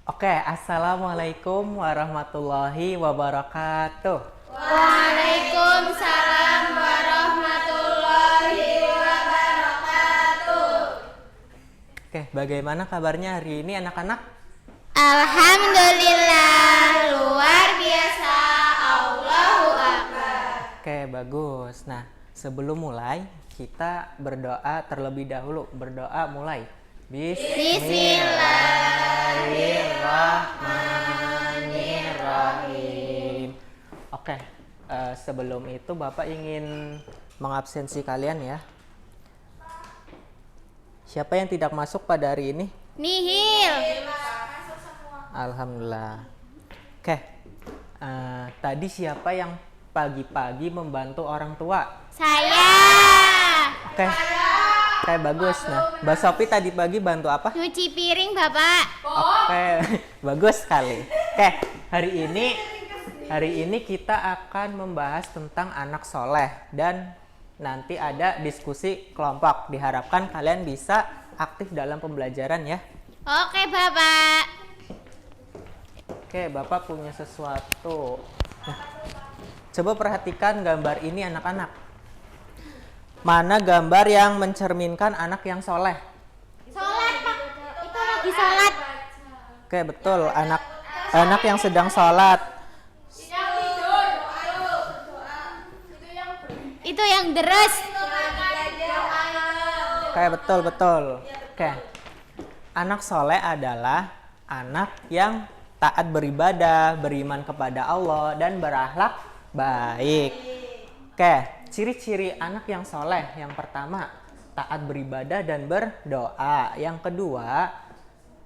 Oke, assalamualaikum warahmatullahi wabarakatuh. Waalaikumsalam warahmatullahi wabarakatuh. Oke, bagaimana kabarnya hari ini anak-anak? Alhamdulillah, luar biasa. Allahu Akbar. Oke, bagus. Nah, sebelum mulai, kita berdoa terlebih dahulu. Berdoa mulai. Bismillahirrahmanirrahim. Oke, sebelum itu Bapak ingin mengabsensi kalian ya. Siapa yang tidak masuk pada hari ini? Nihil. Alhamdulillah. Oke, tadi siapa yang pagi-pagi membantu orang tua? Saya. Oke, bagus. Nah, Mbak Sopi tadi pagi bantu apa? Cuci piring, Bapak. Oke, bagus sekali. Oke, hari ini kita akan membahas tentang anak soleh dan nanti ada diskusi kelompok. Diharapkan kalian bisa aktif dalam pembelajaran ya. Oke, Bapak. Oke, Bapak punya sesuatu. Nah, coba perhatikan gambar ini anak-anak. Mana gambar yang mencerminkan anak yang soleh? Sholat, Pak. Itu lagi sholat. Oke, betul. Anak yang sedang sholat. Itu yang deres. Oke, betul. Oke. Anak soleh adalah anak yang taat beribadah, beriman kepada Allah, dan berakhlak baik. Oke, ciri-ciri anak yang soleh. Yang pertama, taat beribadah dan berdoa. Yang kedua,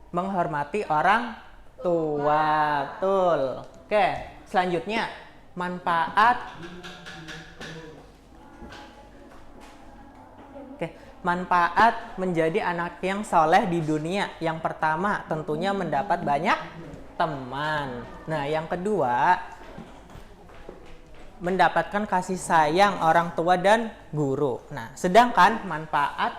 menghormati orang tua. Betul. Oke, selanjutnya, manfaat menjadi anak yang soleh di dunia. Yang pertama, tentunya mendapat banyak teman. Nah, yang kedua, mendapatkan kasih sayang orang tua dan guru. Nah, sedangkan manfaat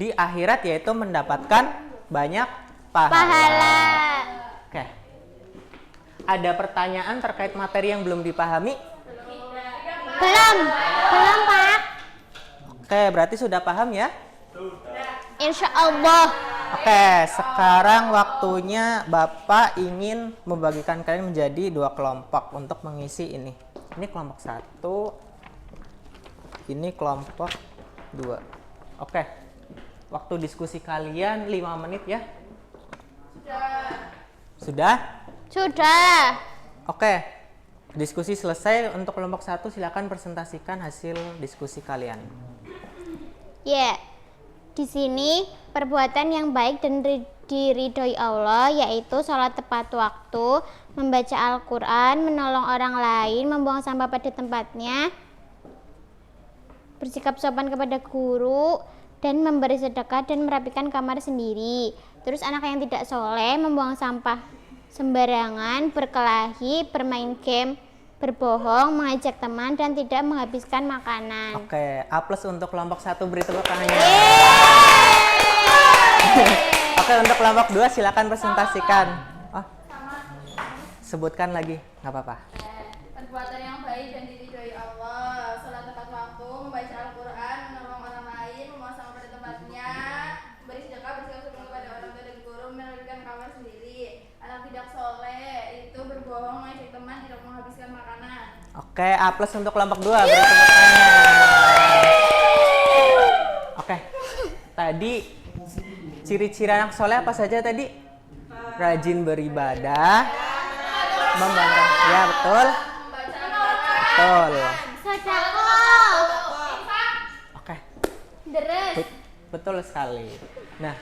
di akhirat yaitu mendapatkan banyak pahala. Oke. Ada pertanyaan terkait materi yang belum dipahami? Belum, Pak. Oke, berarti sudah paham ya? Insya Allah. Oke, sekarang waktunya Bapak ingin membagikan kalian menjadi 2 kelompok untuk mengisi ini. Ini kelompok 1, ini kelompok 2. Oke, waktu diskusi kalian 5 menit ya? Sudah? Sudah. Oke, diskusi selesai. Untuk kelompok 1 silakan presentasikan hasil diskusi kalian. Ya, di sini perbuatan yang baik dan diridhoi Allah yaitu sholat tepat waktu, membaca Al-Quran, menolong orang lain, membuang sampah pada tempatnya, bersikap sopan kepada guru, dan memberi sedekah dan merapikan kamar sendiri. Terus anak yang tidak soleh membuang sampah sembarangan, berkelahi, bermain game, berbohong, mengajak teman, dan tidak menghabiskan makanan. Oke, A+ untuk kelompok 1, beri tepuk tangannya. Oke, untuk kelompok 2 silakan presentasikan. Oh, sebutkan lagi, nggak apa-apa. Perbuatan yang baik dan diridhoi Allah, sholat tepat waktu, membaca Al-Quran, menolong orang lain, membuang sampah pada tempatnya, beri sedekah, bersikap sopan kepada orang tua dan guru, merapikan kamar sendiri. Anak tidak soleh itu berbohong, mengajak teman, tidak menghabiskan makanan. Oke, A+ untuk kelompok 2, beri tepuk tangan. Oke, tadi ciri-ciri anak soleh apa saja tadi? Rajin beribadah, membantu. Ya, betul. Betul. Sedekah. Oke, Deres. betul sekali. Nah,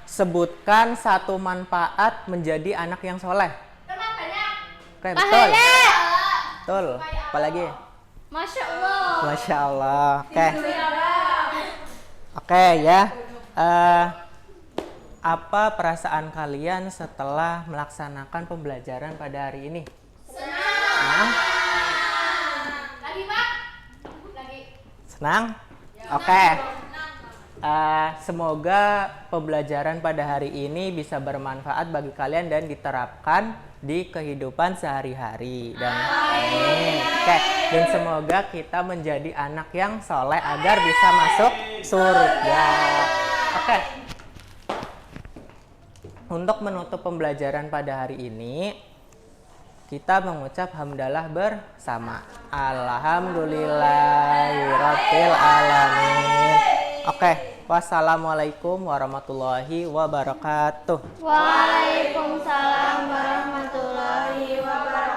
sebutkan satu manfaat menjadi anak yang soleh. Oke, betul. Betul. Apalagi? Masya Allah. Masya Allah. Oke ya. Apa perasaan kalian setelah melaksanakan pembelajaran pada hari ini? Senang. Lagi, Pak? Lagi. Senang? Oke. Semoga pembelajaran pada hari ini bisa bermanfaat bagi kalian dan diterapkan di kehidupan sehari-hari. Dan Oke. Dan semoga kita menjadi anak yang soleh agar bisa masuk surga. Oke. Untuk menutup pembelajaran pada hari ini, kita mengucap hamdalah bersama. Alhamdulillahirabbil alamin. Oke, wassalamualaikum warahmatullahi wabarakatuh. Waalaikumsalam warahmatullahi wabarakatuh.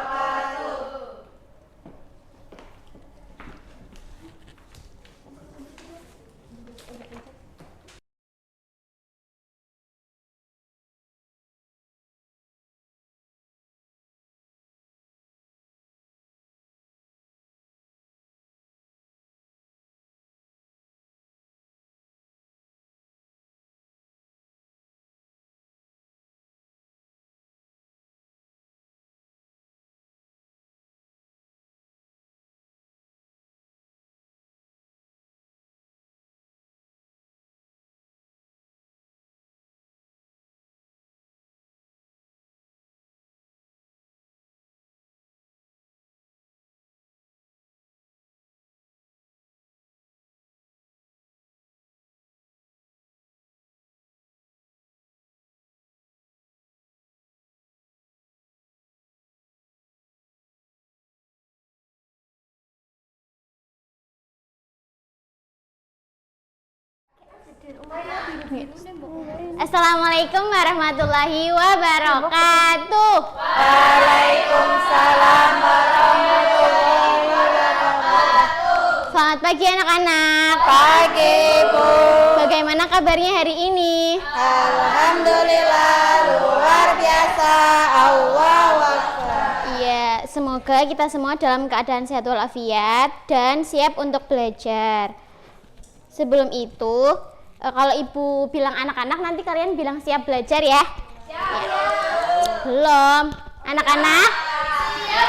Assalamualaikum warahmatullahi wabarakatuh. Waalaikumsalam warahmatullahi wabarakatuh. Selamat pagi anak-anak. Pagi, Bu. Bagaimana kabarnya hari ini? Alhamdulillah luar biasa. Allahu Akbar. Iya, semoga kita semua dalam keadaan sehat walafiat dan siap untuk belajar. Sebelum itu, kalau ibu bilang anak-anak, nanti kalian bilang siap belajar ya? Siap. Ya. Belum? Anak-anak? Siap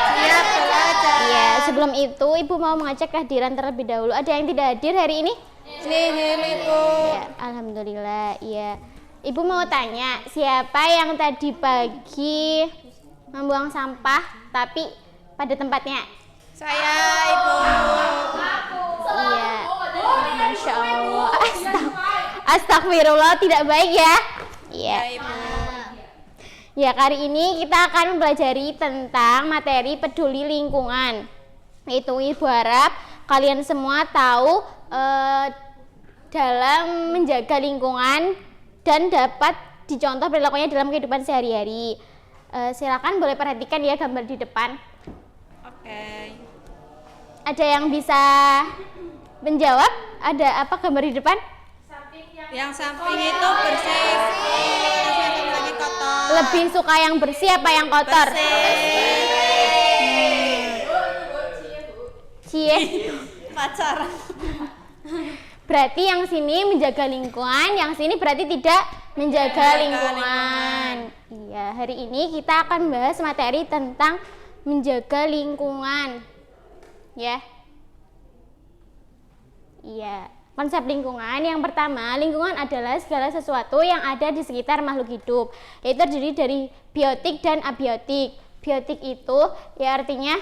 belajar. Iya, sebelum itu ibu mau mengajak kehadiran terlebih dahulu. Ada yang tidak hadir hari ini? Ini, Bu. Ya, alhamdulillah. Iya. Ibu mau tanya, siapa yang tadi pagi membuang sampah tapi pada tempatnya? Saya, Ibu. Iya. Masya Allah. Astagfirullah, tidak baik ya. Iya. Ya, kali ini kita akan mempelajari tentang materi peduli lingkungan. Itu ibu harap kalian semua tahu dalam menjaga lingkungan dan dapat dicontoh perilakunya dalam kehidupan sehari-hari. Silakan boleh perhatikan ya gambar di depan. Oke. Ada yang bisa menjawab? Ada apa gambar di depan? Yang samping itu bersih, yang lagi kotor. Lebih suka yang bersih apa yang kotor? Cie. Pacaran. Berarti yang sini menjaga lingkungan, yang sini berarti tidak menjaga lingkungan. Iya, hari ini kita akan bahas materi tentang menjaga lingkungan. Ya. Iya. Konsep lingkungan yang pertama, lingkungan adalah segala sesuatu yang ada di sekitar makhluk hidup, yaitu terdiri dari biotik dan abiotik. Biotik itu ya artinya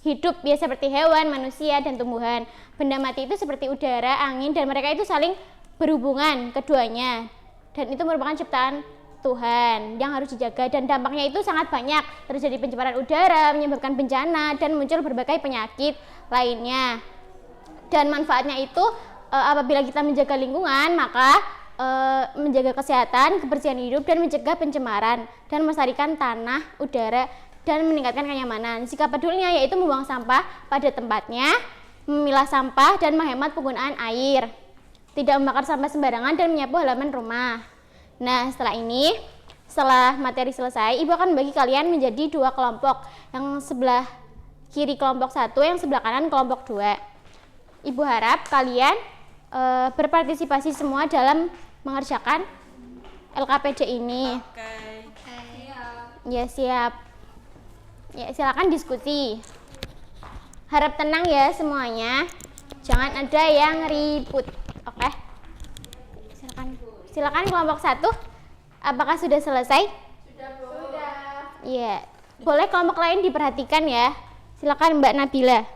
hidup ya seperti hewan, manusia, dan tumbuhan. Benda mati itu seperti udara, angin, dan mereka itu saling berhubungan keduanya. Dan itu merupakan ciptaan Tuhan yang harus dijaga, dan dampaknya itu sangat banyak. Terjadi pencemaran udara, menyebabkan bencana, dan muncul berbagai penyakit lainnya. Dan manfaatnya itu apabila kita menjaga lingkungan, maka menjaga kesehatan, kebersihan hidup, dan mencegah pencemaran, dan melestarikan tanah, udara, dan meningkatkan kenyamanan. Sikap pedulinya yaitu membuang sampah pada tempatnya, memilah sampah, dan menghemat penggunaan air, tidak membakar sampah sembarangan, dan menyapu halaman rumah. Nah, setelah materi selesai, ibu akan bagi kalian menjadi dua kelompok, yang sebelah kiri kelompok 1, yang sebelah kanan kelompok 2. Ibu harap kalian berpartisipasi semua dalam mengerjakan LKPD ini. Oke. Ya, siap. Ya, silakan diskusi. Harap tenang ya semuanya. Jangan ada yang ribut. Oke. Silakan kelompok 1. Apakah sudah selesai? Sudah, Bu. Sudah. Iya. Boleh kelompok lain diperhatikan ya. Silakan Mbak Nabila.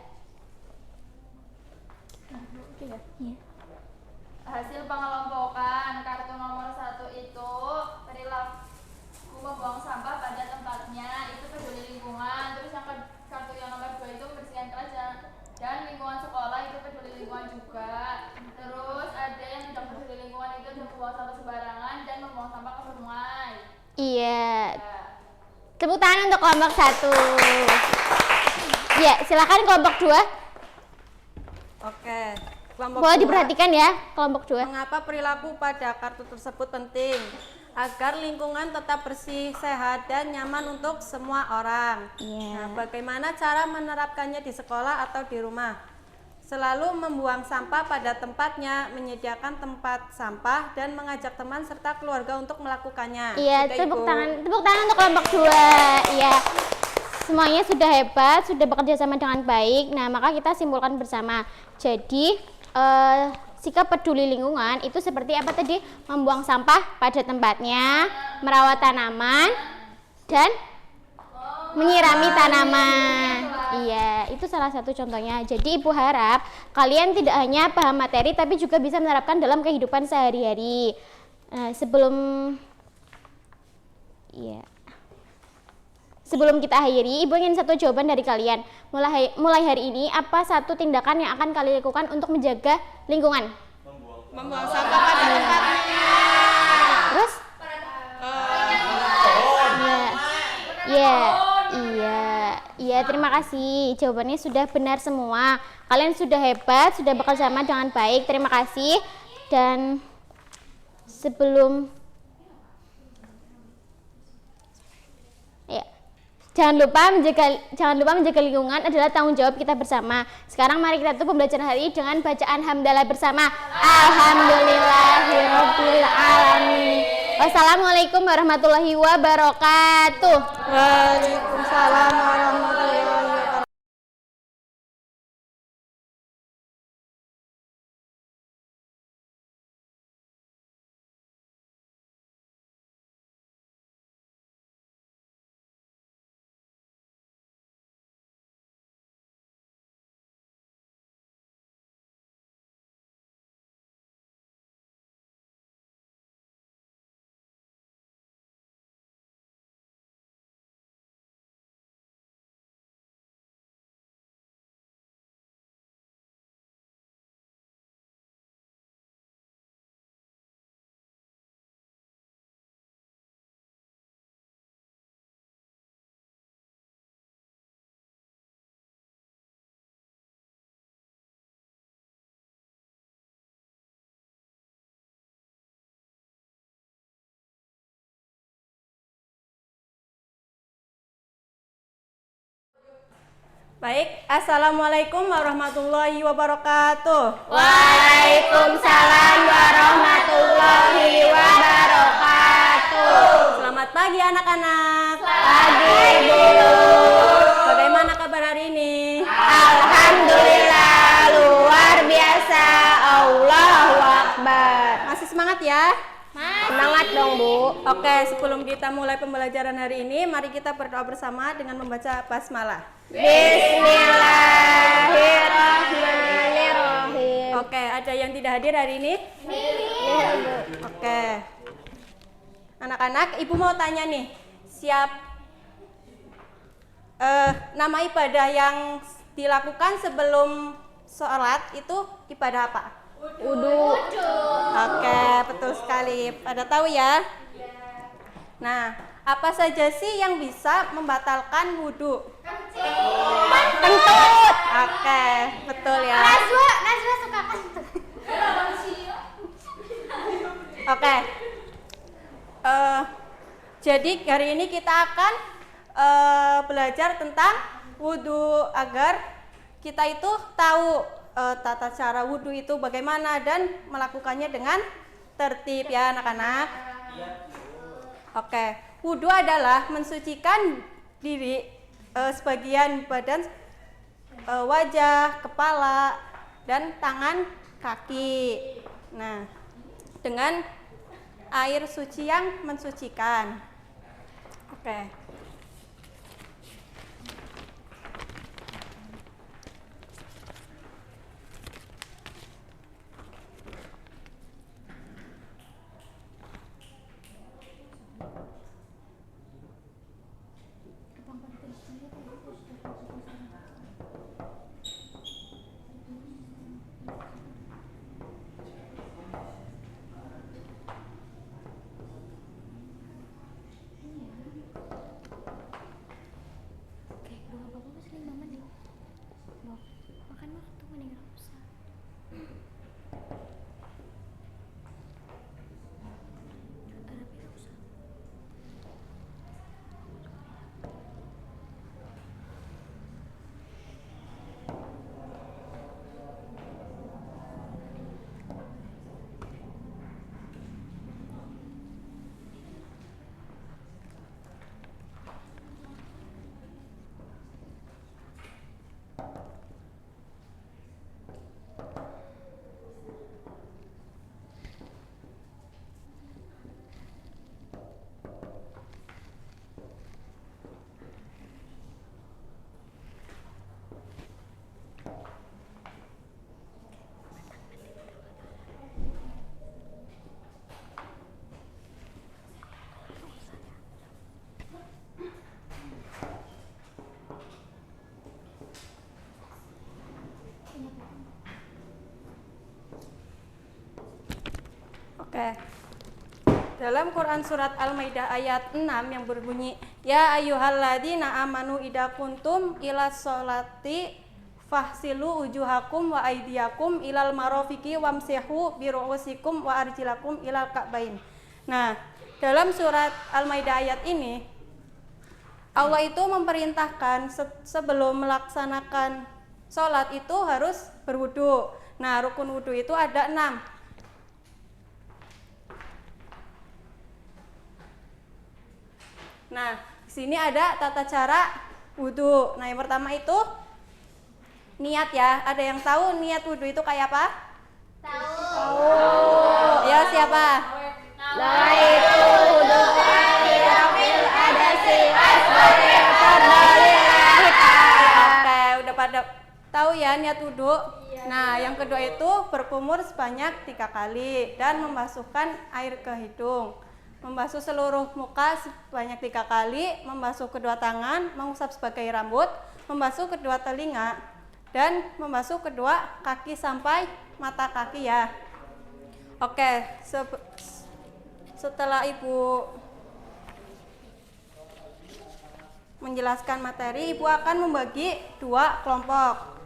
Hasil pengelompokan kartu nomor 1 itu perilaku membuang sampah pada tempatnya, itu peduli lingkungan. Terus yang kartu yang nomor 2 itu membersihkan kelas dan lingkungan sekolah, itu peduli lingkungan juga. Terus ada yang tidak peduli lingkungan, itu membuang sampah sembarangan dan membuang sampah ke sungai. Iya. Ya. Tepuk tangan untuk kelompok 1. Ya, silakan kelompok 2. Oke, kelompok Boleh 2. diperhatikan ya, kelompok 2. Mengapa perilaku pada kartu tersebut penting? Agar lingkungan tetap bersih, sehat, dan nyaman untuk semua orang. Iya. Nah, bagaimana cara menerapkannya di sekolah atau di rumah? Selalu membuang sampah pada tempatnya, menyediakan tempat sampah, dan mengajak teman serta keluarga untuk melakukannya. Iya, Sudah, tepuk Ibu? tangan untuk kelompok 2. Iya. Semuanya sudah hebat, sudah bekerja sama dengan baik. Nah, maka kita simpulkan bersama. Jadi, sikap peduli lingkungan itu seperti apa tadi? Membuang sampah pada tempatnya, merawat tanaman, dan menyirami tanaman. Iya, itu salah satu contohnya. Jadi Ibu harap kalian tidak hanya paham materi tapi juga bisa menerapkan dalam kehidupan sehari-hari. Sebelum kita akhiri, Ibu ingin satu jawaban dari kalian. Mulai hari ini, apa satu tindakan yang akan kalian lakukan untuk menjaga lingkungan? Membuang sampah pada tempatnya. Terus? Iya, terima kasih. Jawabannya sudah benar semua. Kalian sudah hebat, sudah bekerja sama dengan baik. Terima kasih. Dan jangan lupa menjaga lingkungan adalah tanggung jawab kita bersama. Sekarang mari kita tutup pembelajaran hari ini dengan bacaan hamdalah bersama. Alhamdulillahirabbil alamin. Wassalamualaikum warahmatullahi wabarakatuh. Waalaikumsalam warahmatullahi wabarakatuh. Baik, Assalamualaikum warahmatullahi wabarakatuh. Waalaikumsalam warahmatullahi wabarakatuh. Selamat pagi anak-anak. Pagi, Bu. Bagaimana kabar hari ini? Alhamdulillah, luar biasa. Allahu Akbar. Masih semangat ya? Semangat dong, Bu. Oke, sebelum kita mulai pembelajaran hari ini, mari kita berdoa bersama dengan membaca basmalah. Bismillahirrahmanirrahim. Oke, ada yang tidak hadir hari ini? Oke. Anak-anak, Ibu mau tanya nih, nama ibadah yang dilakukan sebelum sholat itu ibadah apa? Wudu. Oke, betul sekali. Pada tahu ya? Nah, apa saja sih yang bisa membatalkan wudu? Kentut. Oke, betul ya. Najwa suka kentut. Oke. Jadi hari ini kita akan belajar tentang wudu agar kita itu tahu tata cara wudu itu bagaimana dan melakukannya dengan tertib ya anak-anak. Oke, wudu adalah mensucikan diri sebagian badan, wajah, kepala, dan tangan, kaki. Nah, dengan air suci yang mensucikan. Oke. Oke. Dalam Quran surat Al-Maidah ayat 6 yang berbunyi, Ya ayyuhalladzina amanu idza kuntum ila sholati fahsilu wujuhakum wa aydiyakum ilal marafiqi wamsihu bi ru'usikum wa arjilakum ilal ka'bain. Nah, dalam surat Al-Maidah ayat ini Allah itu memerintahkan sebelum melaksanakan sholat itu harus berwudu. Nah, rukun wudu itu ada 6. Nah, di sini ada tata cara wudu. Nah, yang pertama itu niat ya. Ada yang tahu niat wudu itu kayak apa? Tahu. Ya, siapa? Nawaitu wudu'a lirafil adasi asbarin fadlillahi ta'ala. Oke, udah pada tahu ya niat wudu? Nah, yang kedua itu berkumur sebanyak 3 kali dan membasuhkan air ke hidung. Membasuh seluruh muka sebanyak 3 kali, membasuh kedua tangan, mengusap sebagai rambut, membasuh kedua telinga, dan membasuh kedua kaki sampai mata kaki ya. Oke, setelah Ibu menjelaskan materi, Ibu akan membagi 2 kelompok.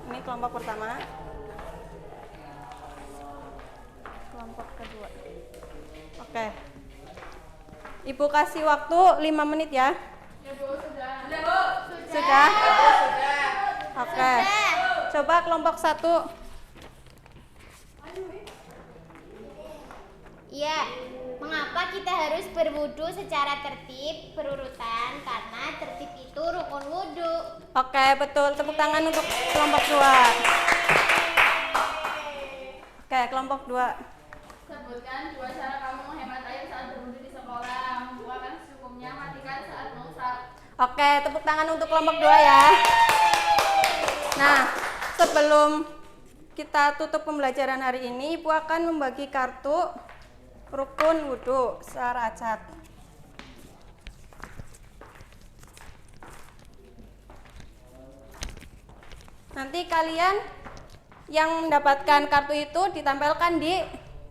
Ini kelompok pertama, kelompok kedua. Oke. Ibu kasih waktu 5 menit ya. Ya Bu, sudah. Sudah Bu. Sudah? Sudah. Oke. Coba kelompok 1. Iya, mengapa kita harus berwudu secara tertib berurutan? Karena tertib itu rukun wudu. Oke, betul. Tepuk tangan untuk kelompok 2. Oke, kelompok 2. Sebutkan 2 cara kamu menghemat air saat berwudu di sekolah. Membuangkan secukupnya, matikan saat mengusap. Oke, tepuk tangan untuk kelompok 2 ya. Nah, sebelum kita tutup pembelajaran hari ini, Ibu akan membagi kartu rukun wudu secara acak. Nanti kalian yang mendapatkan kartu itu ditempelkan di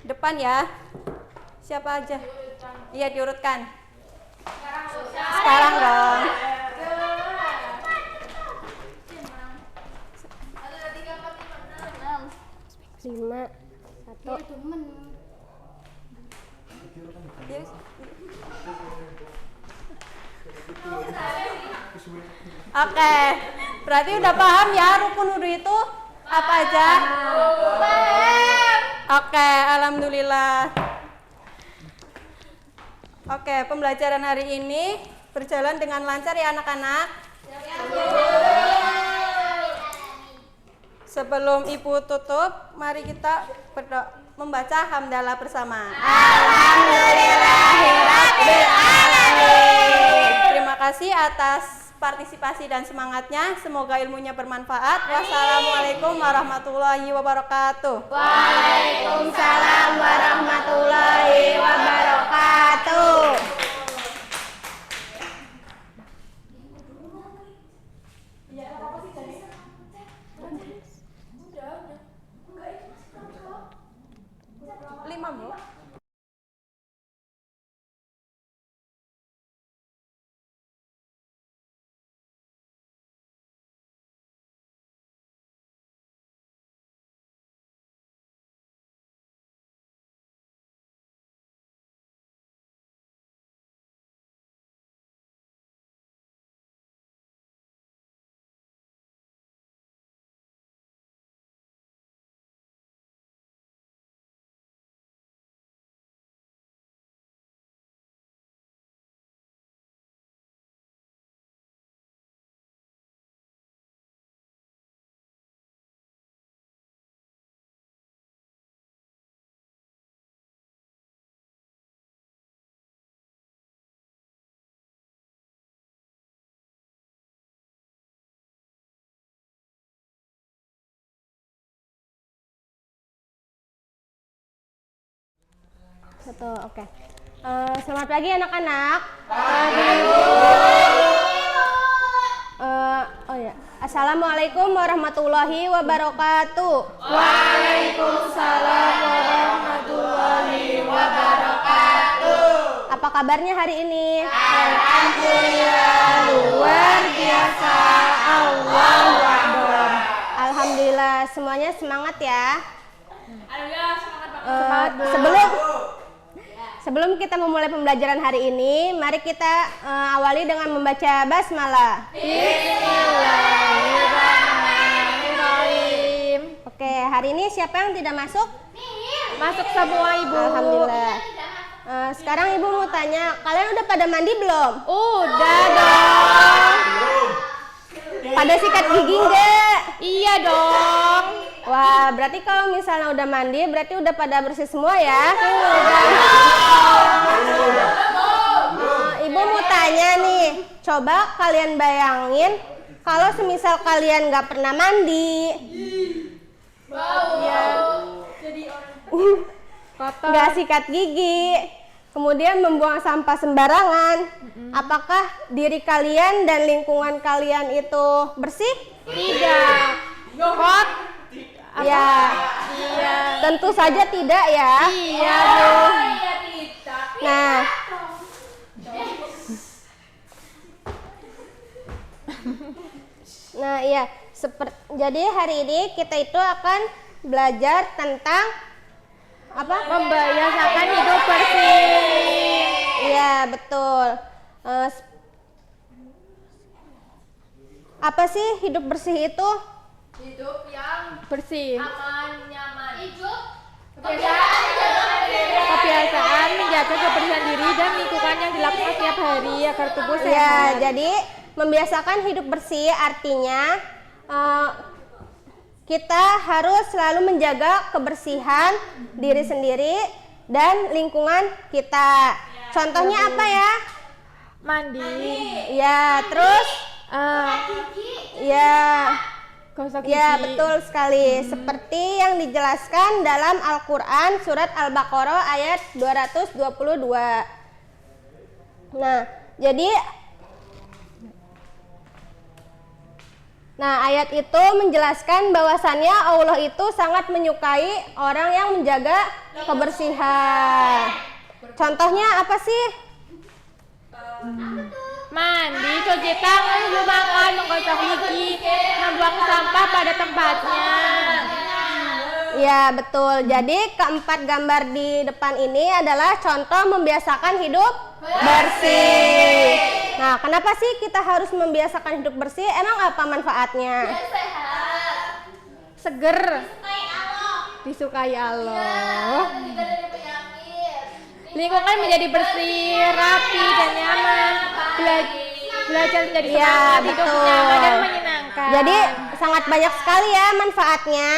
depan ya. Siapa aja? Iya, diurutkan. Sekarang dong. 5, 1. Oke, berarti udah paham ya rukun wudu itu apa aja? Oke, alhamdulillah. Oke, pembelajaran hari ini berjalan dengan lancar ya anak-anak. Sebelum Ibu tutup, mari kita membaca hamdalah bersama. Alhamdulillahirrabbilalamin. Terima kasih atas partisipasi dan semangatnya. Semoga ilmunya bermanfaat. Wassalamualaikum warahmatullahi wabarakatuh. Waalaikumsalam warahmatullahi wabarakatuh. Lima, Bu. Betul, oke. Selamat pagi anak-anak. Oh ya, Assalamualaikum warahmatullahi wabarakatuh. Waalaikumsalam warahmatullahi wabarakatuh. Apa kabarnya hari ini? Alhamdulillah luar biasa. Allahu Akbar. Alhamdulillah, semuanya semangat ya. Alhamdulillah semangat banget. Sebelum kita memulai pembelajaran hari ini, mari kita awali dengan membaca basmalah. Bismillahirrahmanirrahim. Oke, hari ini siapa yang tidak masuk? Masuk semua Ibu. Alhamdulillah. Sekarang Ibu mau tanya, kalian udah pada mandi belum? Udah dong. Pada sikat gigi enggak? Iya dong. Wah, berarti kalau misalnya udah mandi, berarti udah pada bersih semua ya? Ibu mau tanya nih, coba kalian bayangin kalau semisal kalian nggak pernah mandi, nggak sikat gigi, kemudian membuang sampah sembarangan, apakah diri kalian dan lingkungan kalian itu bersih? Tidak. Kot. Ya, tentu saja tidak ya. Iya dong. Nah, iya. Jadi hari ini kita itu akan belajar tentang apa? Membiasakan hidup bersih. Iya, betul. Apa sih hidup bersih itu? Hidup yang Bersih. aman, nyaman. Hidup Kebiasaan menjaga kebersihan diri dan lingkungan yang dilakukan setiap hari agar tubuh sehat. Ya, jadi membiasakan hidup bersih artinya kita harus selalu menjaga kebersihan diri sendiri dan lingkungan kita. Contohnya apa ya? Mandi, Ya, terus ya. gosok gigi. Ya, betul sekali. Seperti yang dijelaskan dalam Al-Quran surat Al-Baqarah ayat 222. Ayat itu menjelaskan bahwasannya Allah itu sangat menyukai orang yang menjaga kebersihan. Contohnya apa sih? Mandi, cuci tangan, sebelum makan, menggosok gigi, membuang sampah pada tempatnya. Ya, betul. Jadi keempat gambar di depan ini adalah contoh membiasakan hidup bersih. Nah, kenapa sih kita harus membiasakan hidup bersih? Emang apa manfaatnya? Seger, disukai Allah. Lingkungan menjadi bersih, rapi, dan nyaman. Belajar menjadi Ya, semangat, hidup betul. nyaman dan menyenangkan. Jadi sangat banyak sekali ya manfaatnya.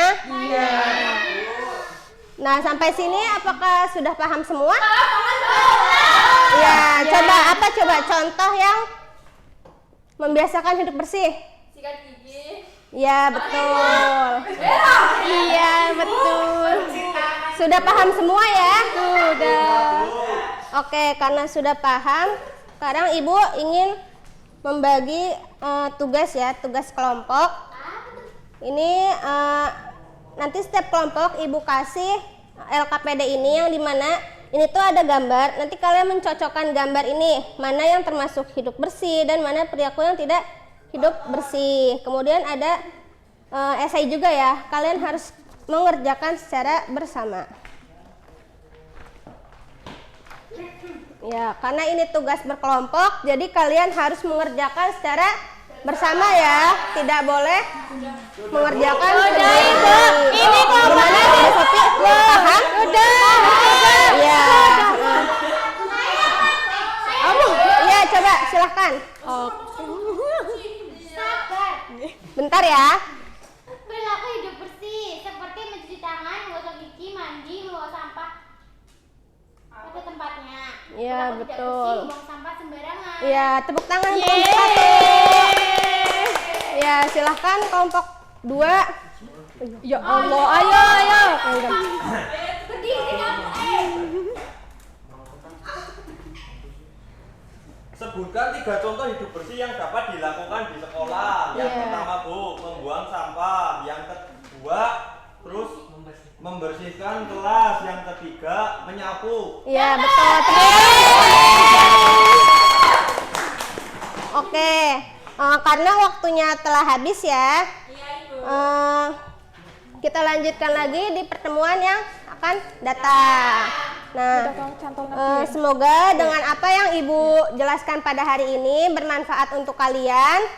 Nah, sampai sini apakah sudah paham semua? Ya, coba contoh yang membiasakan hidup bersih. Sikat gigi. Ya, betul. Iya, betul. Sudah paham semua ya? Sudah. Oke, karena sudah paham, sekarang Ibu ingin membagi tugas ya, tugas kelompok. Ini nanti setiap kelompok Ibu kasih LKPD ini yang dimana ini tuh ada gambar. Nanti kalian mencocokkan gambar ini, mana yang termasuk hidup bersih dan mana perilaku yang tidak hidup bersih. Kemudian ada esai juga ya, kalian harus mengerjakan secara bersama. Ya, karena ini tugas berkelompok, jadi kalian harus mengerjakan secara bersama ya, tidak boleh mengerjakan sendiri. Ini Gimana Bu Sofi? Paham? Ya. Ya, coba silahkan. Bentar ya. Perilaku hidup bersih seperti mencuci tangan, menggosok gigi, mandi, membawa sampah pada tempatnya. Iya, Perilaku tidak betul. bersih, buang sampah sembarangan. Ya, tepuk tangan kelompok 1. Ya, silahkan kelompok 2. Ya Allah, ayo. Berdiri kamu. Sebutkan 3 contoh hidup bersih yang dapat dilakukan di sekolah. Yang pertama Bu, membuang sampah. Yang kedua, terus membersihkan kelas. Yang ketiga, menyapu. Ya, betul. Oke, karena waktunya telah habis ya. Kita lanjutkan lagi di pertemuan yang akan datang. Nah, semoga dengan apa yang Ibu jelaskan pada hari ini bermanfaat untuk kalian.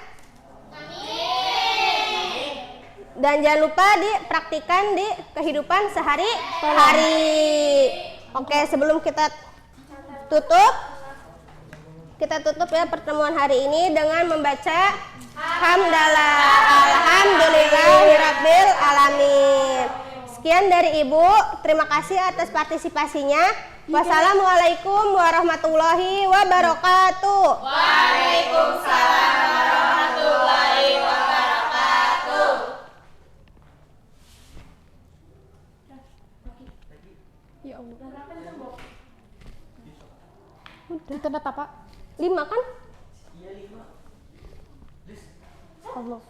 Dan jangan lupa dipraktikkan di kehidupan sehari-hari. Oke, sebelum kita tutup ya pertemuan hari ini dengan membaca hamdalah alhamdulillahirabbil alamin. Sekian dari Ibu, terima kasih atas partisipasinya. Wassalamualaikum warahmatullahi wabarakatuh. Waalaikumsalam warahmatullahi wabarakatuh. Ya Allah. Itu data Pak. 5 kan? Allah.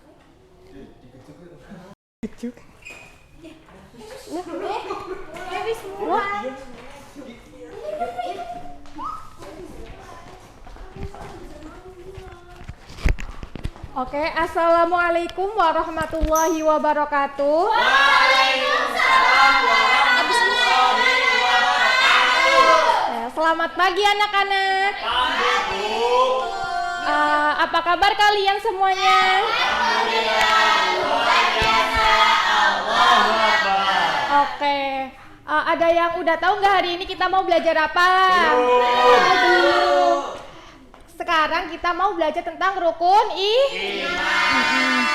Oke, assalamualaikum warahmatullahi wabarakatuh. Waalaikumsalam warahmatullahi wabarakatuh. Selamat pagi anak-anak. Apa kabar kalian semuanya? Oke, ada yang udah tahu nggak hari ini kita mau belajar apa? Belum. Sekarang kita mau belajar tentang rukun iman.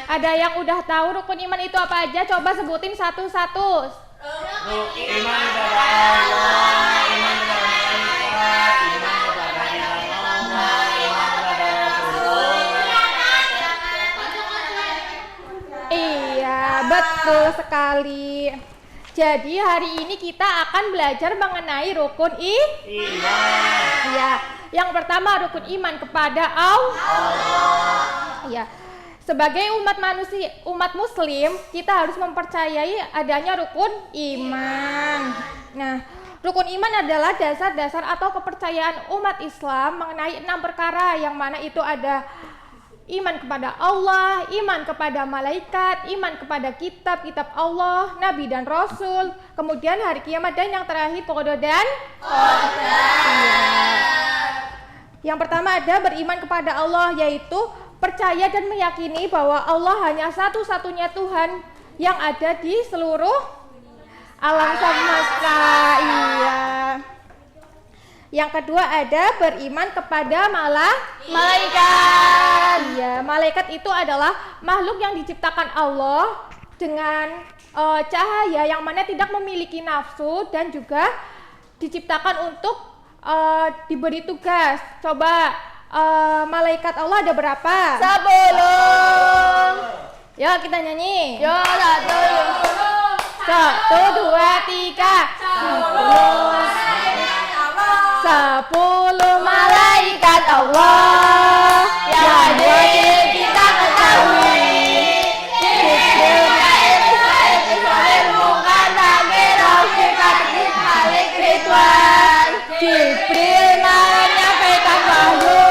Ada yang udah tahu rukun iman itu apa aja? Coba sebutin satu-satu. Iman kepada Allah, iman kepada malaikat, iman kepada Allah, iman kepada Rasulullah. Iya, betul sekali. Jadi hari ini kita akan belajar mengenai rukun iman. Iya, yang pertama rukun iman kepada Allah. Iya. Sebagai umat muslim, kita harus mempercayai adanya rukun iman. Nah, rukun iman adalah dasar-dasar atau kepercayaan umat Islam mengenai 6 perkara, yang mana itu ada iman kepada Allah, iman kepada malaikat, iman kepada kitab Allah, nabi dan rasul, kemudian hari kiamat, dan yang terakhir qada dan qadar. Yang pertama ada beriman kepada Allah, yaitu percaya dan meyakini bahwa Allah hanya satu-satunya Tuhan yang ada di seluruh alam semesta. Iya. Yang kedua ada beriman kepada Malaikat. Iya, malaikat itu adalah makhluk yang diciptakan Allah dengan cahaya yang mana tidak memiliki nafsu dan juga diciptakan untuk diberi tugas. Coba malaikat Allah ada berapa? 10. Yuk kita nyanyi. Yo, 1, 2, 3. 10 malaikat Allah yang wajib kita ketahui. Jibril menyampaikan wahyu.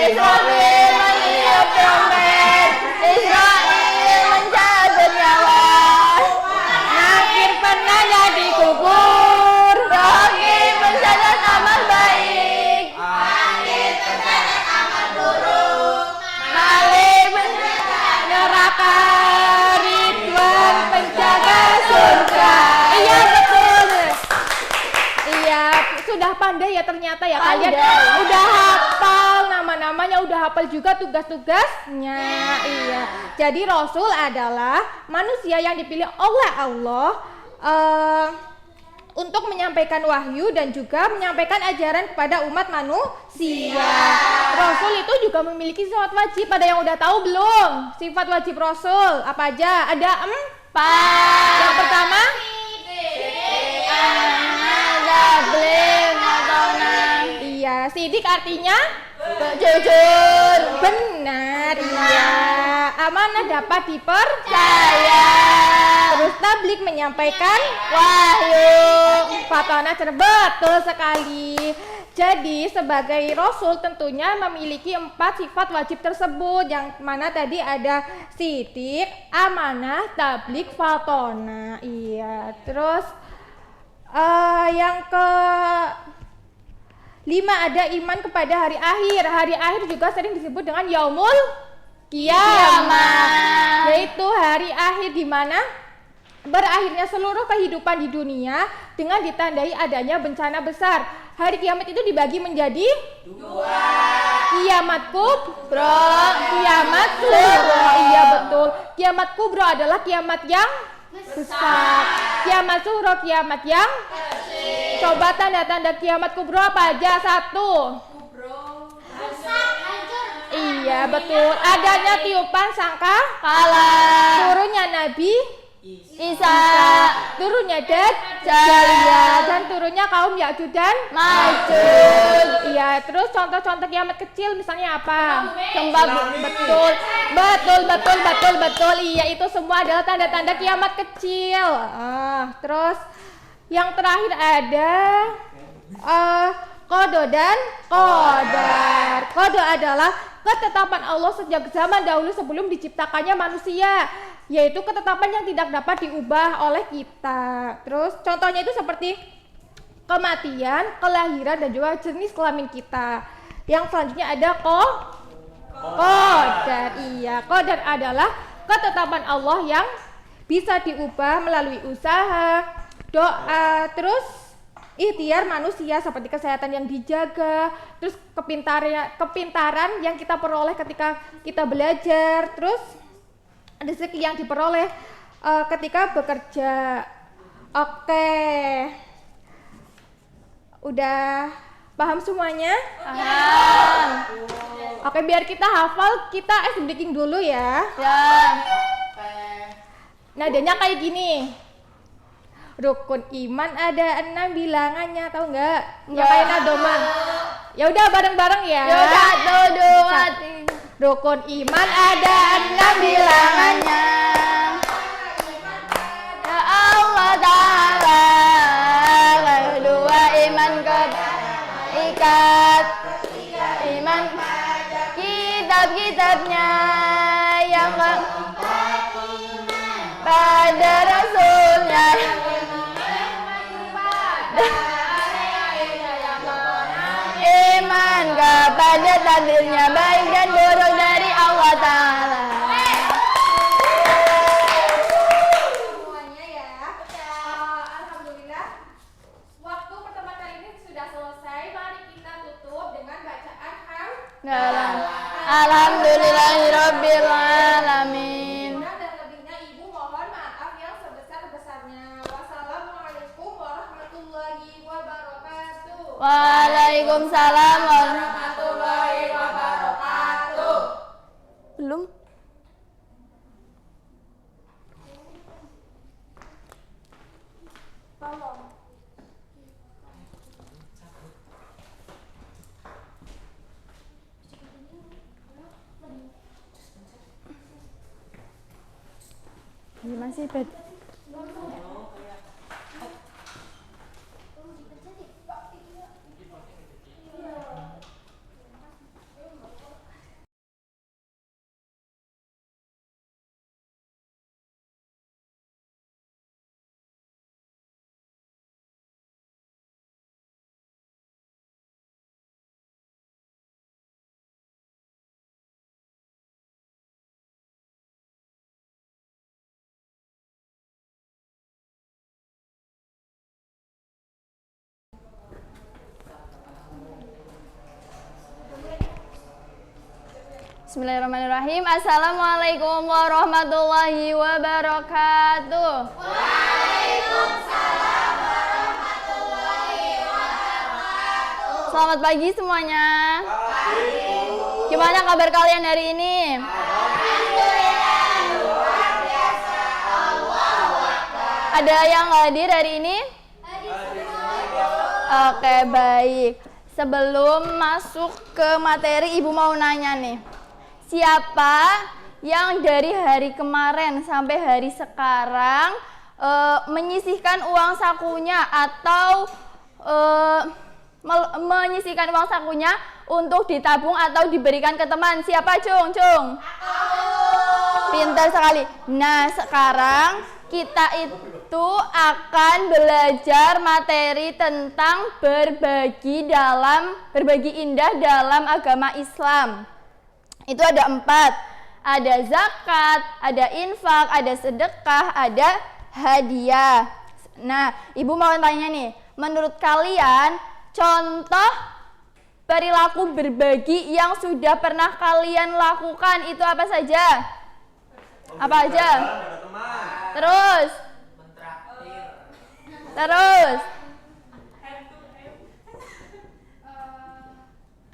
Israfil meniup trompet. Israil mencabut nyawa. Nakir penanya dikubur. Rohim mencatat amal baik. Malik mencatat Neraka Ridwan penjaga surga. Iya betul. Iya, sudah pandai ya ternyata ya kalian. Udah hafal nama-namanya, udah hafal juga tugas-tugasnya. Iya. Jadi Rasul adalah manusia yang dipilih oleh Allah untuk menyampaikan wahyu dan juga menyampaikan ajaran kepada umat manusia. Rasul itu juga memiliki sifat wajib. Ada yang udah tahu belum? Sifat wajib Rasul apa aja? Ada 4. Yang pertama, iya, sidik artinya jujur. benar. Iya, amanah dapat dipercaya. Terus tablik menyampaikan Wahyu. fatona betul sekali. Jadi sebagai Rasul tentunya memiliki 4 sifat wajib tersebut, yang mana tadi ada sidik, amanah, tablik, fatona. Iya. Terus yang ke 5 ada iman kepada hari akhir. Hari akhir juga sering disebut dengan yaumul kiamat, yaitu hari akhir di mana berakhirnya seluruh kehidupan di dunia dengan ditandai adanya bencana besar. Hari kiamat itu dibagi menjadi 2. Kiamat kubro, kiamat sughro. Iya betul. Kiamat kubro adalah kiamat yang besar. Kiamat sughro kiamat yang kecil. Coba tanda-tanda kiamat kubro apa aja? 1. Iya betul. Adanya tiupan sangka Kala. turunnya Nabi Isa. turunnya Dajjal dan turunnya kaum Ya'juj dan Ma'juj. Iya, terus contoh-contoh kiamat kecil misalnya apa? Gempa Betul. Iya, itu semua adalah tanda-tanda kiamat kecil. Terus yang terakhir ada qada dan qadar. Qada adalah ketetapan Allah sejak zaman dahulu sebelum diciptakannya manusia, yaitu ketetapan yang tidak dapat diubah oleh kita. Terus contohnya itu seperti kematian, kelahiran, dan juga jenis kelamin kita. Yang selanjutnya ada qadar. Iya, qadar adalah ketetapan Allah yang bisa diubah melalui usaha, doa, terus ikhtiar manusia seperti kesehatan yang dijaga, terus kepintaran yang kita peroleh ketika kita belajar, terus rezeki yang diperoleh ketika bekerja. Oke. Udah paham semuanya? Paham. Oke, biar kita hafal, kita ice breaking dulu ya. Ya. Nadanya kayak gini. Rukun iman ada 6 bilangannya, tahu nggak? Nggak kayak nadoman. Ya udah bareng-bareng ya. Yo, 1, 2, 3. Rukun iman ada 6 bilangannya. Ya Allah Ta'ala. Kedua iman ikat. Iman kitab-kitabnya. Yang keempat pada Rasulnya. Iman kepada takdirnya baik dan buruk dari Allah Ta'ala. Semuanya ya. Alhamdulillah Waalaikumsalam warahmatullahi wabarakatuh. Belum? Masih bed. Bismillahirrahmanirrahim. Assalamualaikum warahmatullahi wabarakatuh. Waalaikumsalam warahmatullahi wabarakatuh. Selamat pagi semuanya. Gimana kabar kalian hari ini? Alhamdulillah, luar biasa. Allahu Akbar. Ada yang hadir hari ini? Oke, baik. Sebelum masuk ke materi, Ibu mau nanya nih. Siapa yang dari hari kemarin sampai hari sekarang menyisihkan uang sakunya atau menyisihkan uang sakunya untuk ditabung atau diberikan ke teman? Siapa, Cung? Pintar sekali. Nah, sekarang kita itu akan belajar materi tentang berbagi indah dalam agama Islam. Itu ada 4. Ada zakat, ada infak, ada sedekah, ada hadiah. Nah, Ibu mau tanya nih, menurut kalian contoh perilaku berbagi yang sudah pernah kalian lakukan itu apa saja? Apa aja? Terus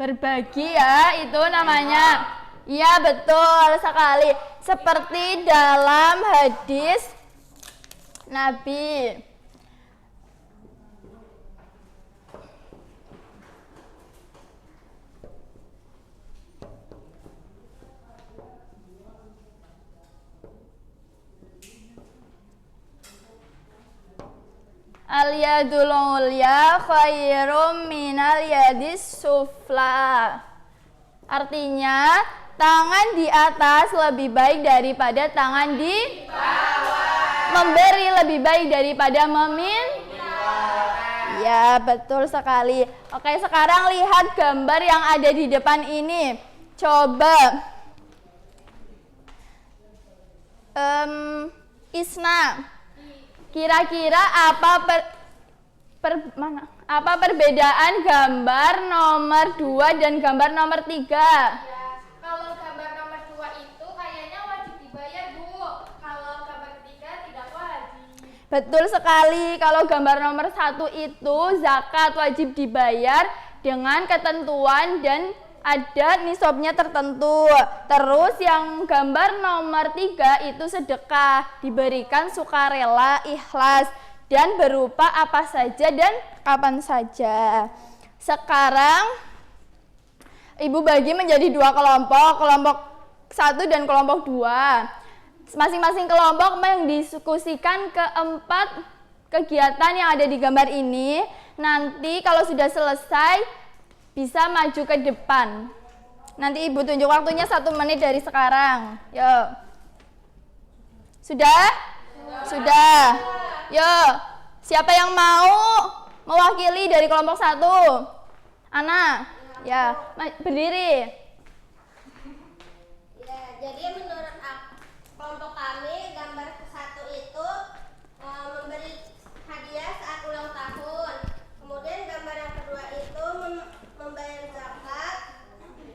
berbagi ya, itu namanya. Iya, betul sekali. Seperti dalam hadis Nabi. Al-yadul ulya khairum minal yadis sufla. Artinya, tangan di atas lebih baik daripada tangan di bawah. Memberi lebih baik daripada meminta. Ya, betul sekali. Oke, sekarang lihat gambar yang ada di depan ini. Coba Isna, kira-kira apa perbedaan gambar nomor 2 dan gambar nomor 3? Kalau gambar nomor 2 itu kayaknya wajib dibayar, Bu. Kalau gambar 3 tidak wajib. Betul sekali. Kalau gambar nomor 1 itu zakat wajib dibayar dengan ketentuan dan ada nisabnya tertentu. Terus yang gambar nomor 3 itu sedekah, diberikan sukarela, ikhlas, dan berupa apa saja dan kapan saja. Sekarang Ibu bagi menjadi 2 kelompok, kelompok 1 dan kelompok 2. Masing-masing kelompok mendiskusikan keempat kegiatan yang ada di gambar ini. Nanti kalau sudah selesai bisa maju ke depan. Nanti Ibu tunjuk waktunya 1 menit dari sekarang. Yuk. Sudah? Sudah. Yuk. Siapa yang mau mewakili dari kelompok 1? Ana? Ya, berdiri. Ya, jadi menurut kelompok kami gambar 1 itu memberi hadiah saat ulang tahun. Kemudian gambar yang kedua itu membayar zakat.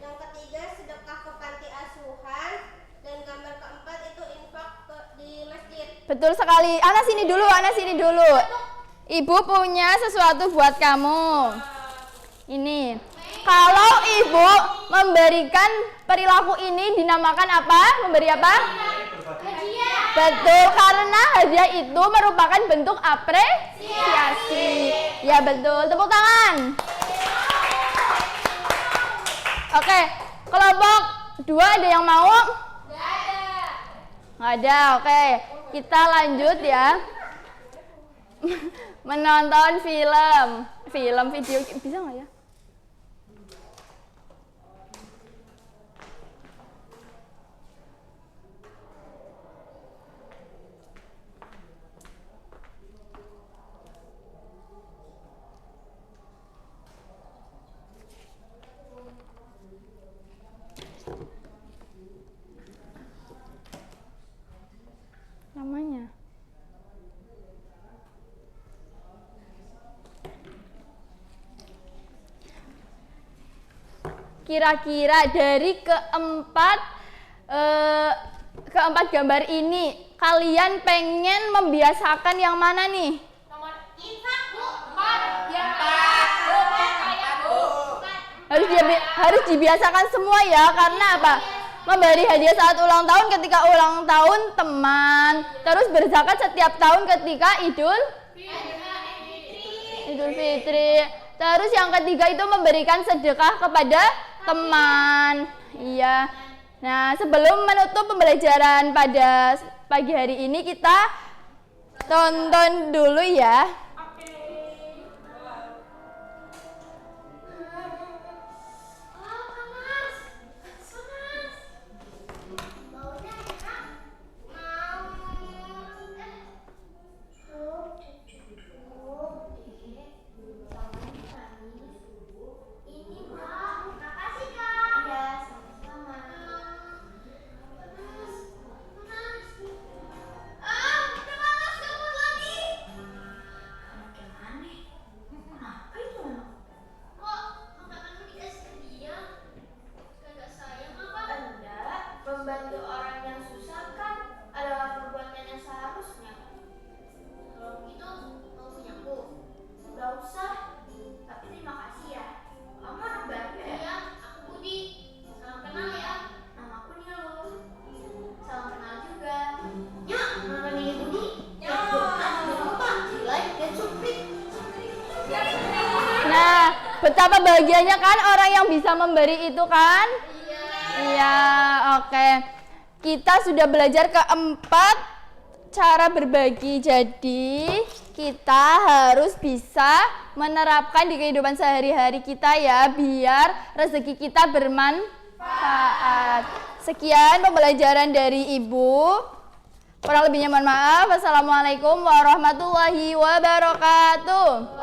Yang ketiga sedekah ke panti asuhan. Dan gambar keempat itu infak di masjid. Betul sekali. Ana sini dulu. Ibu punya sesuatu buat kamu. Ini. Kalau ibu memberikan perilaku ini dinamakan apa? Memberi apa? Hadiah. Betul, karena hadiah itu merupakan bentuk apresiasi. Ya betul, tepuk tangan. Oke, kelompok 2 ada yang mau? Nggak ada, oke. Kita lanjut ya. Menonton film video, bisa nggak ya? Namanya kira-kira dari keempat gambar ini kalian pengen membiasakan yang mana nih? Harus dibiasakan semua ya, karena apa? Memberi hadiah saat ulang tahun ketika ulang tahun teman, terus berzakat setiap tahun ketika Idul Fitri. Terus yang ketiga itu memberikan sedekah kepada teman. Iya. Nah, sebelum menutup pembelajaran pada pagi hari ini, kita tonton dulu ya. Membantu orang yang susah kan adalah perbuatan yang seharusnya. Kalau begitu, mau punyaku? Gak usah, tapi terima kasih ya. Kamu anak baru ya? Iya, aku Budi. Salam kenal ya. Namaku Nilu. Salam kenal juga. Ya, nama Nini Budi. Ya, jangan lupa di like dan subscribe. Nah, betapa bahagianya kan orang yang bisa memberi itu kan? Iya, oke. Kita sudah belajar keempat cara berbagi. Jadi, kita harus bisa menerapkan di kehidupan sehari-hari kita ya, biar rezeki kita bermanfaat. Sekian pembelajaran dari Ibu. Kurang lebihnya mohon maaf. Wassalamualaikum warahmatullahi wabarakatuh.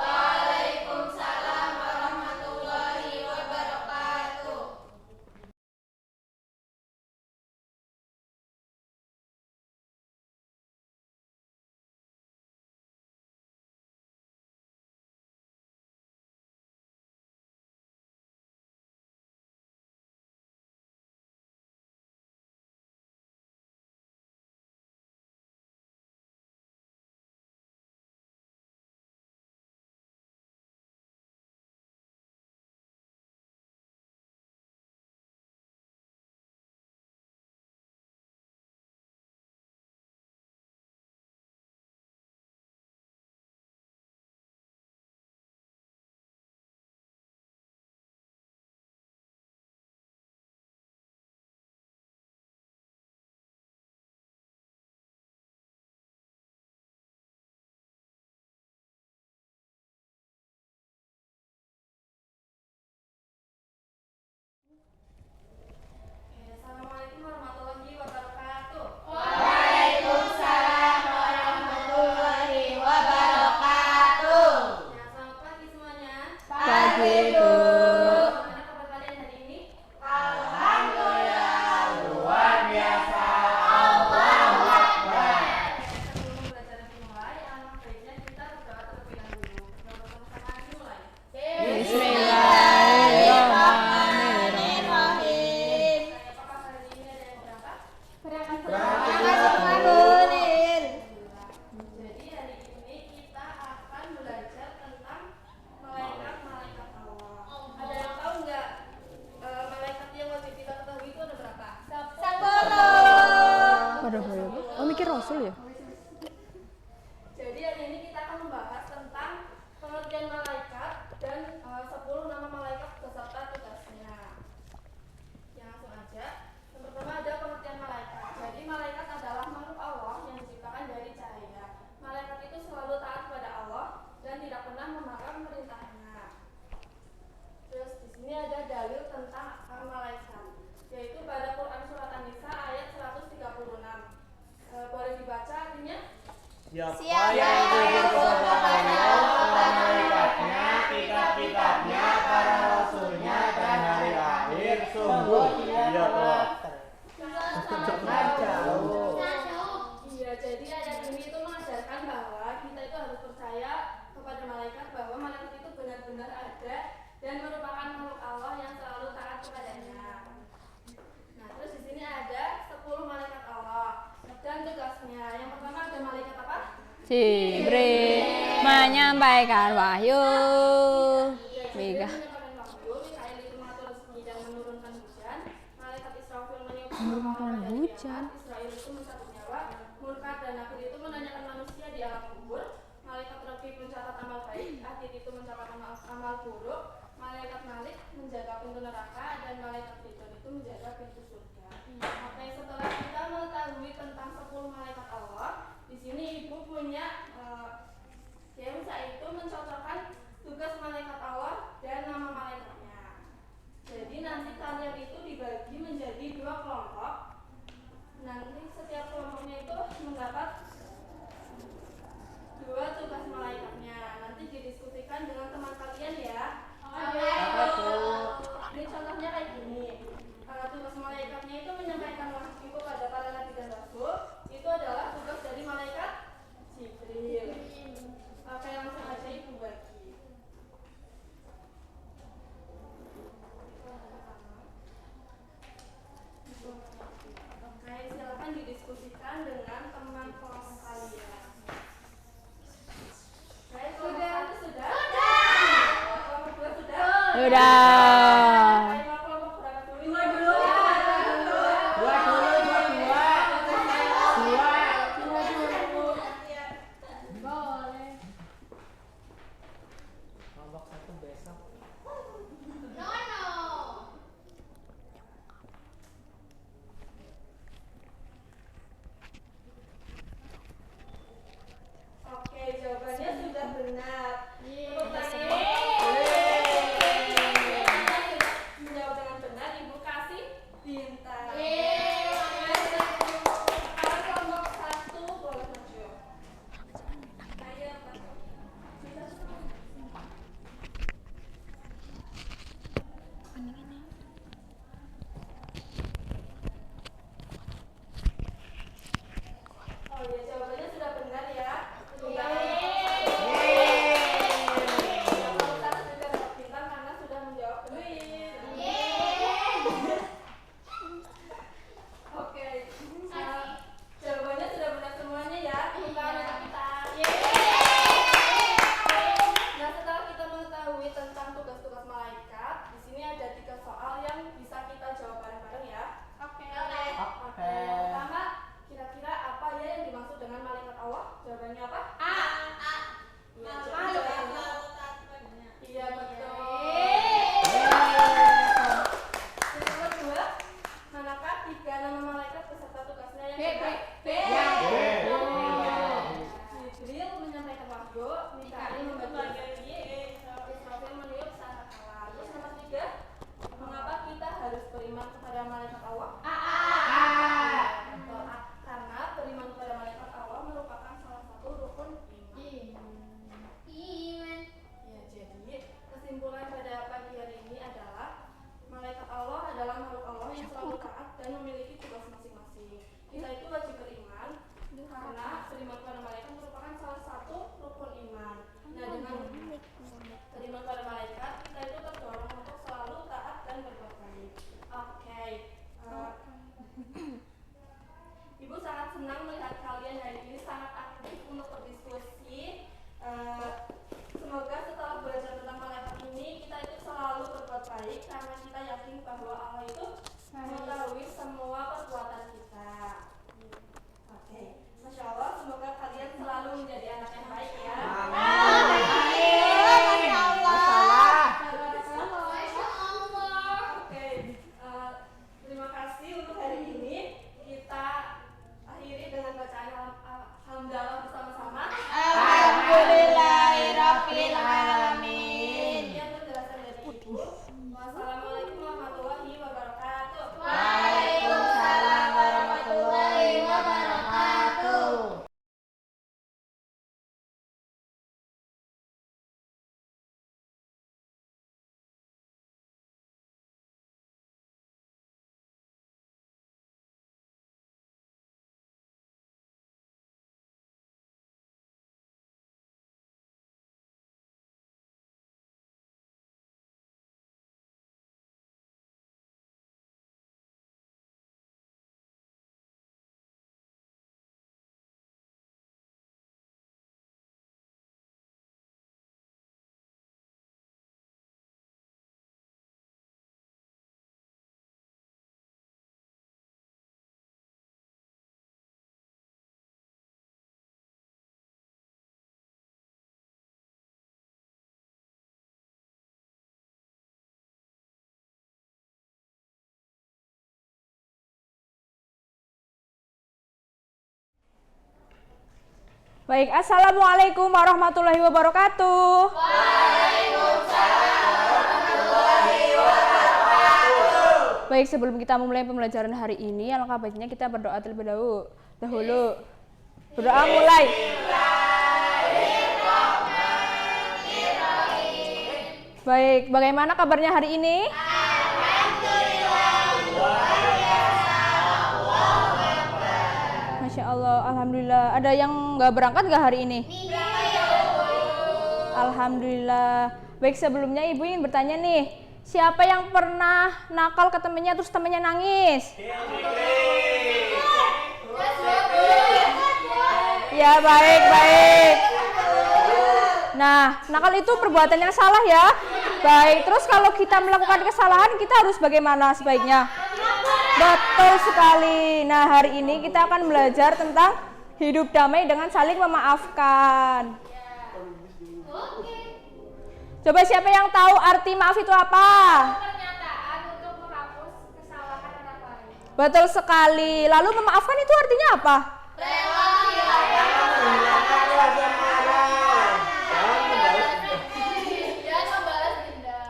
Iki Rasul ya? Jadi hari ini kita akan membahas tentang pengertian malaikat dan 10 nama malaikat beserta tugasnya. Ya, langsung aja. Yang pertama ada pengertian malaikat. Jadi malaikat adalah makhluk Allah yang diciptakan dari cahaya. Malaikat itu selalu taat kepada Allah dan tidak pernah memakan perintahnya. Terus di sini ada dalil tentang malaikat, yaitu pada Quran surat An-Nisa ayat 136. Boleh dibaca artinya? Siapa yang jujur kepada Allah, para malaikatnya, kitab-kitabnya, para rasulnya, dan hari akhir, sungguh dia telah jauh. Iya, jadi ayat ini itu mengajarkan bahwa kita itu harus percaya kepada malaikat, bahwa malaikat itu benar-benar ada dan merupakan makhluk Allah yang selalu taat kepadanya. Nah, terus di sini ada 10 malaikat Allah dan tugasnya. Yang pertama ada malaikat apa? Jibril menyampaikan wahyu. Jibril menyampaikan wahyu, Mikail itu mengatur rezeki dan menurunkan hujan, malaikat Israfil menurunkan hujan, Israel itu mencabut nyawa, Munkar dan Nakir itu menanyakan manusia di alam kubur, malaikat Raqib mencatat amal baik, Atid itu mencatat amal buruk, malaikat Malik menjaga pintu neraka, dan malaikat Ridwan itu menjaga pintu surga. Oke, setelah kita mengetahui tentang 10 malaikat Allah, di sini ibu punya yaitu mencocokkan tugas malaikat Allah dan nama malaikatnya. Jadi nanti kalian itu dibagi menjadi 2 kelompok. Nanti setiap kelompoknya itu mendapat 2 tugas malaikatnya. Nanti didiskusikan dengan teman kalian ya. Ini contohnya kayak gini. Tugas malaikatnya itu menyampaikan wahyu kepada para nabi dan rasul. Itu adalah tugas dari malaikat Jibril. Oke, langsung aja ibu bagi. Oke, silakan didiskusikan dengan teman kelompok kalian. Oke, kelompok 1 sudah? Kelompok 2 sudah? Sudah. Kelompok berapa dulu? Kelompok 1 besok. Oke, jawabannya sudah benar. Menjawab dengan benar, ibu kasih bintang. Sekarang kelompok 1 boleh maju. Ayo, Pak. Oh ya, jawabannya sudah benar ya. Kelompok 1 juga dapat bintang karena sudah menjawab benar. Oke, jawabannya sudah benar semuanya ya. Bintang untuk kita. Nah, setelah kita mengetahui tentang tugas-tugas malaikat, di sini ada 3 soal yang bisa kita jawab bareng-bareng ya. Oke. Pertama, kira-kira apa ya yang dimaksud dengan malaikat Allah? Jawabannya apa? Iya, jawabannya. Iya, betul. Yang kedua, manakah 3 nama malaikat beserta tugasnya yang benar? Jibril menyampaikan wahyu, Mikail membagi rezeki, Israfil meniup sangkakala. Terus nomor 3, mengapa kita harus beriman kepada malaikat Allah? Betul, karena beriman kepada malaikat Allah merupakan salah satu rukun iman. Ya, jadi kesimpulan pada pagi hari ini adalah malaikat Allah adalah makhluk Allah yang selalu taat dan memiliki tugas masing-masing. Kita itu wajib beriman karena beriman kepada malaikat merupakan salah satu rukun iman. Nah, dengan beriman kepada malaikat, kita itu terdorong untuk selalu taat dan berbuat baik. Oke. Ibu sangat senang melihat kalian hari ini sangat aktif untuk berdiskusi. Semoga setelah belajar tentang malaikat ini kita itu selalu berbuat baik karena kita yakin bahwa Allah itu mengetahui semua perbuatan kita. Oke. Baik, assalamualaikum warahmatullahi wabarakatuh. Baik, sebelum kita memulai pembelajaran hari ini, alangkah baiknya kita berdoa terlebih dahulu. Berdoa mulai. Baik, bagaimana kabarnya hari ini? Masya Allah, alhamdulillah. Ada yang nggak berangkat nggak hari ini? Alhamdulillah. Baik, sebelumnya Ibu ingin bertanya nih, siapa yang pernah nakal ke temennya terus temennya nangis? Ya, baik. Nah, nakal itu perbuatan yang salah ya. Baik, terus kalau kita melakukan kesalahan, kita harus bagaimana sebaiknya? Betul sekali. Nah, hari ini kita akan belajar tentang hidup damai dengan saling memaafkan. Coba siapa yang tahu arti maaf itu apa? Pernyataan untuk menghapus kesalahan orang lain. Betul sekali. Lalu memaafkan itu artinya apa?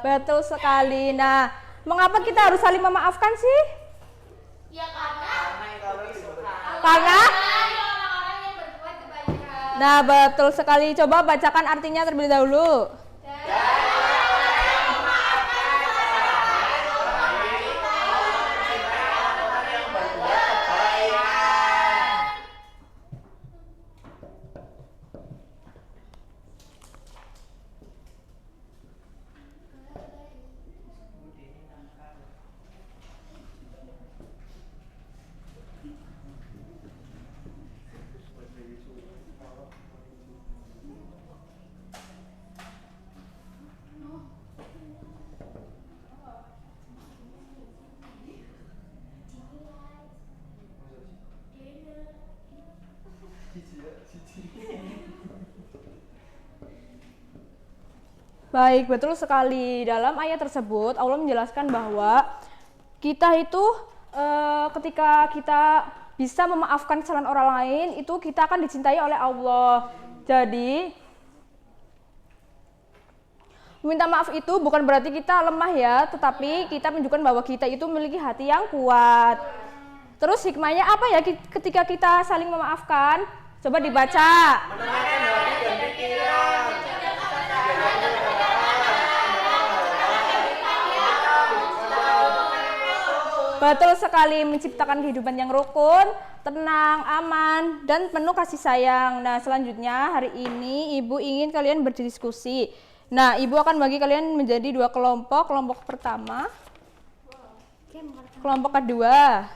Betul sekali. Nah, mengapa kita harus saling memaafkan sih? Ya karena Karena? Orang-orang yang berbuat kebaikan. Nah, betul sekali. Coba bacakan artinya terlebih dahulu. Baik, betul sekali. Dalam ayat tersebut Allah menjelaskan bahwa kita itu ketika kita bisa memaafkan kesalahan orang lain, itu kita akan dicintai oleh Allah. Jadi meminta maaf itu bukan berarti kita lemah ya, tetapi kita menunjukkan bahwa kita itu memiliki hati yang kuat. Terus hikmahnya apa ya ketika kita saling memaafkan? Coba dibaca. Betul sekali, menciptakan kehidupan yang rukun, tenang, aman, dan penuh kasih sayang. Nah, selanjutnya hari ini Ibu ingin kalian berdiskusi. Nah, Ibu akan bagi kalian menjadi dua kelompok. Kelompok pertama, kelompok kedua.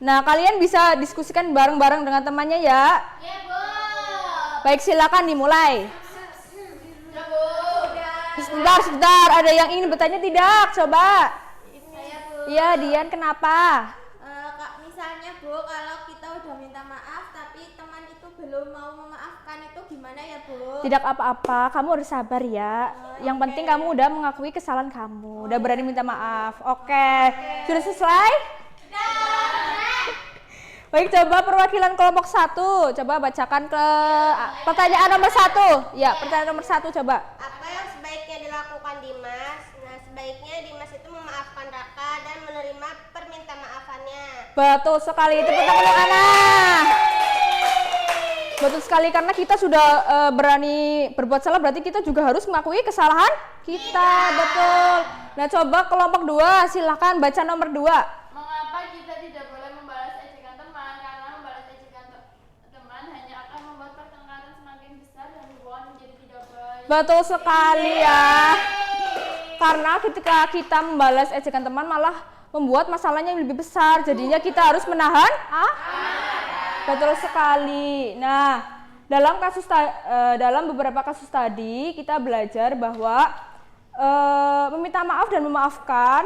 Nah, kalian bisa diskusikan bareng-bareng dengan temannya ya. ya Bu. Baik, silakan dimulai. Sebentar, ada yang ingin bertanya tidak? Coba. Iya, Dian, kenapa? Misalnya Bu, kalau kita udah minta maaf tapi teman itu belum mau memaafkan, itu gimana ya Bu? Tidak apa-apa, kamu harus sabar ya. Yang penting kamu udah mengakui kesalahan kamu, udah berani minta maaf. Oke. Sudah selesai? Baik, coba perwakilan kelompok 1, coba bacakan ke pertanyaan nomor 1. Ya, pertanyaan nomor 1 coba. Apa yang sebaiknya dilakukan Dimas? Nah, sebaiknya Dimas itu memaafkan Raka dan menerima perminta maafannya. Betul sekali, tepuk tangan untuk Ana. Betul sekali, karena kita sudah berani berbuat salah, berarti kita juga harus mengakui kesalahan kita. Betul. Nah, coba kelompok 2, silakan baca nomor 2. Mengapa kita tidak boleh membalas ejekan teman? Karena membalas ejekan teman hanya akan membuat pertengkaran semakin besar dan hubungan menjadi tidak baik. Betul sekali ya. Karena ketika kita membalas ejekan teman malah membuat masalahnya yang lebih besar. Jadinya kita harus menahan. Betul sekali. Nah, dalam beberapa kasus tadi kita belajar bahwa meminta maaf dan memaafkan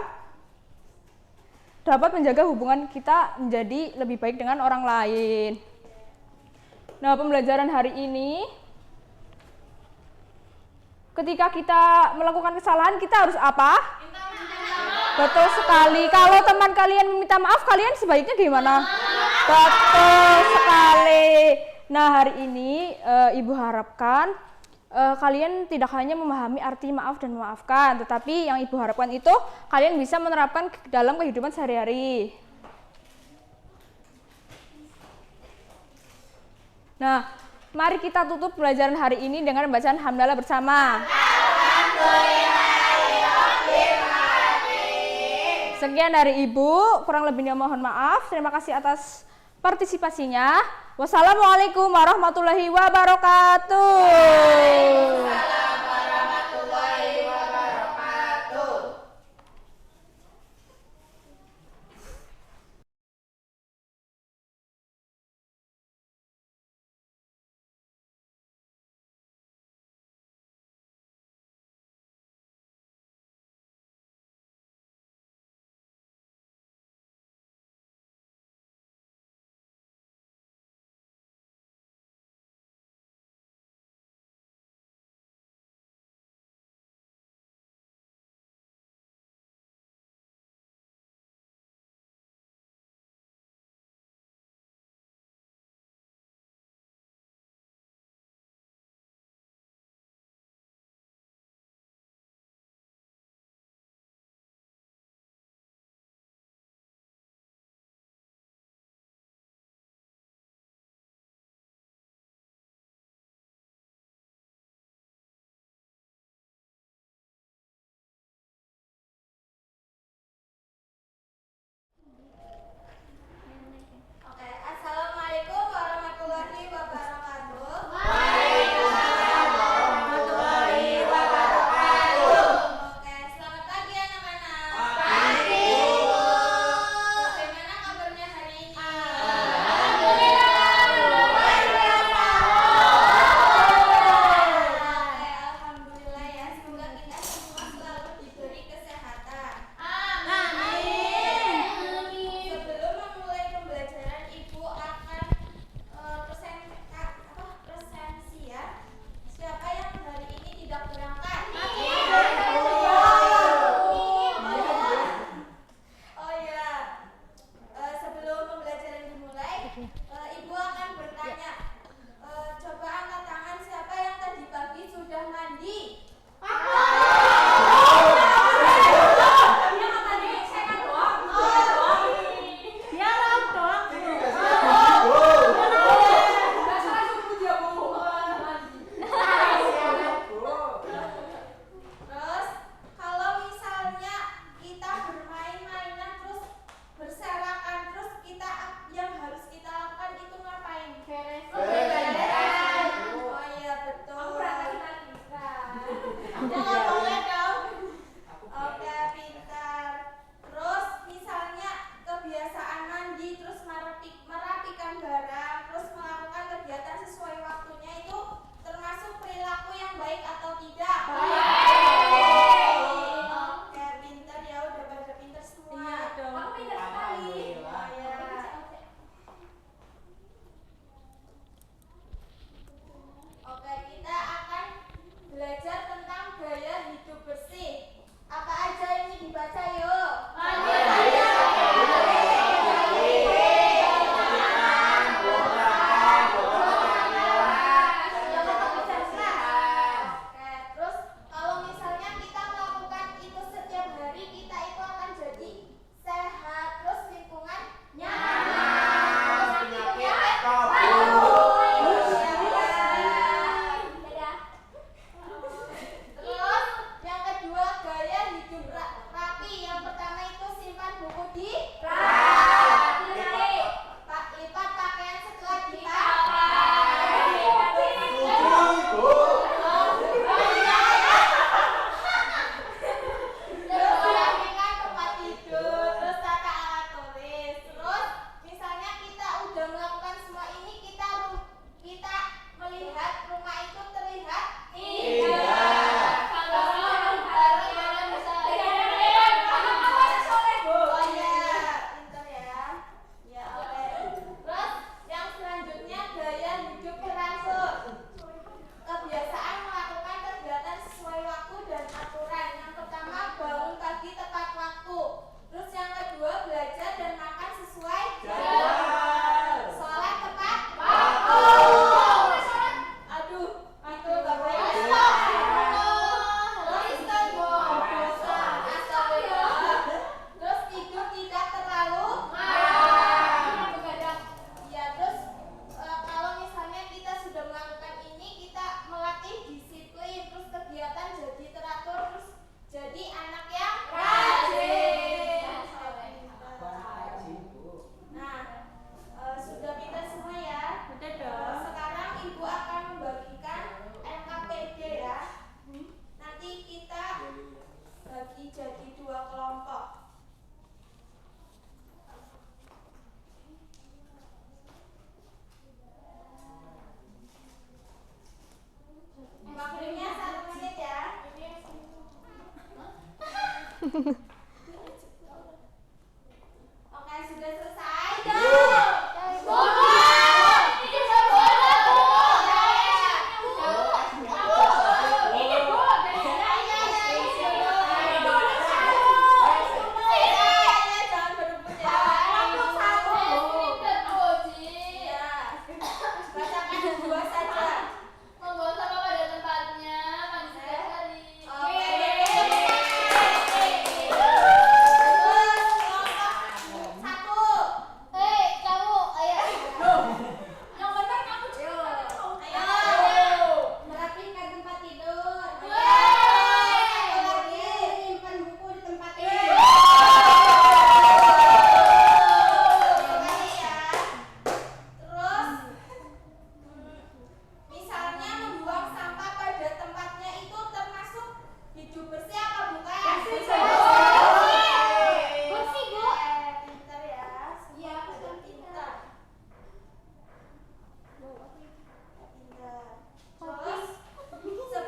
dapat menjaga hubungan kita menjadi lebih baik dengan orang lain. Nah, pembelajaran hari ini, ketika kita melakukan kesalahan, kita harus apa? Betul sekali. Kalau teman kalian meminta maaf, kalian sebaiknya gimana? Betul sekali. Nah, hari ini Ibu harapkan kalian tidak hanya memahami arti maaf dan memaafkan, tetapi yang Ibu harapkan itu kalian bisa menerapkan dalam kehidupan sehari-hari. Nah, mari kita tutup pelajaran hari ini dengan bacaan hamdalah bersama. Sekian dari Ibu, kurang lebihnya mohon maaf. Terima kasih atas partisipasinya. Wassalamualaikum warahmatullahi wabarakatuh. Oke, sudah selesai.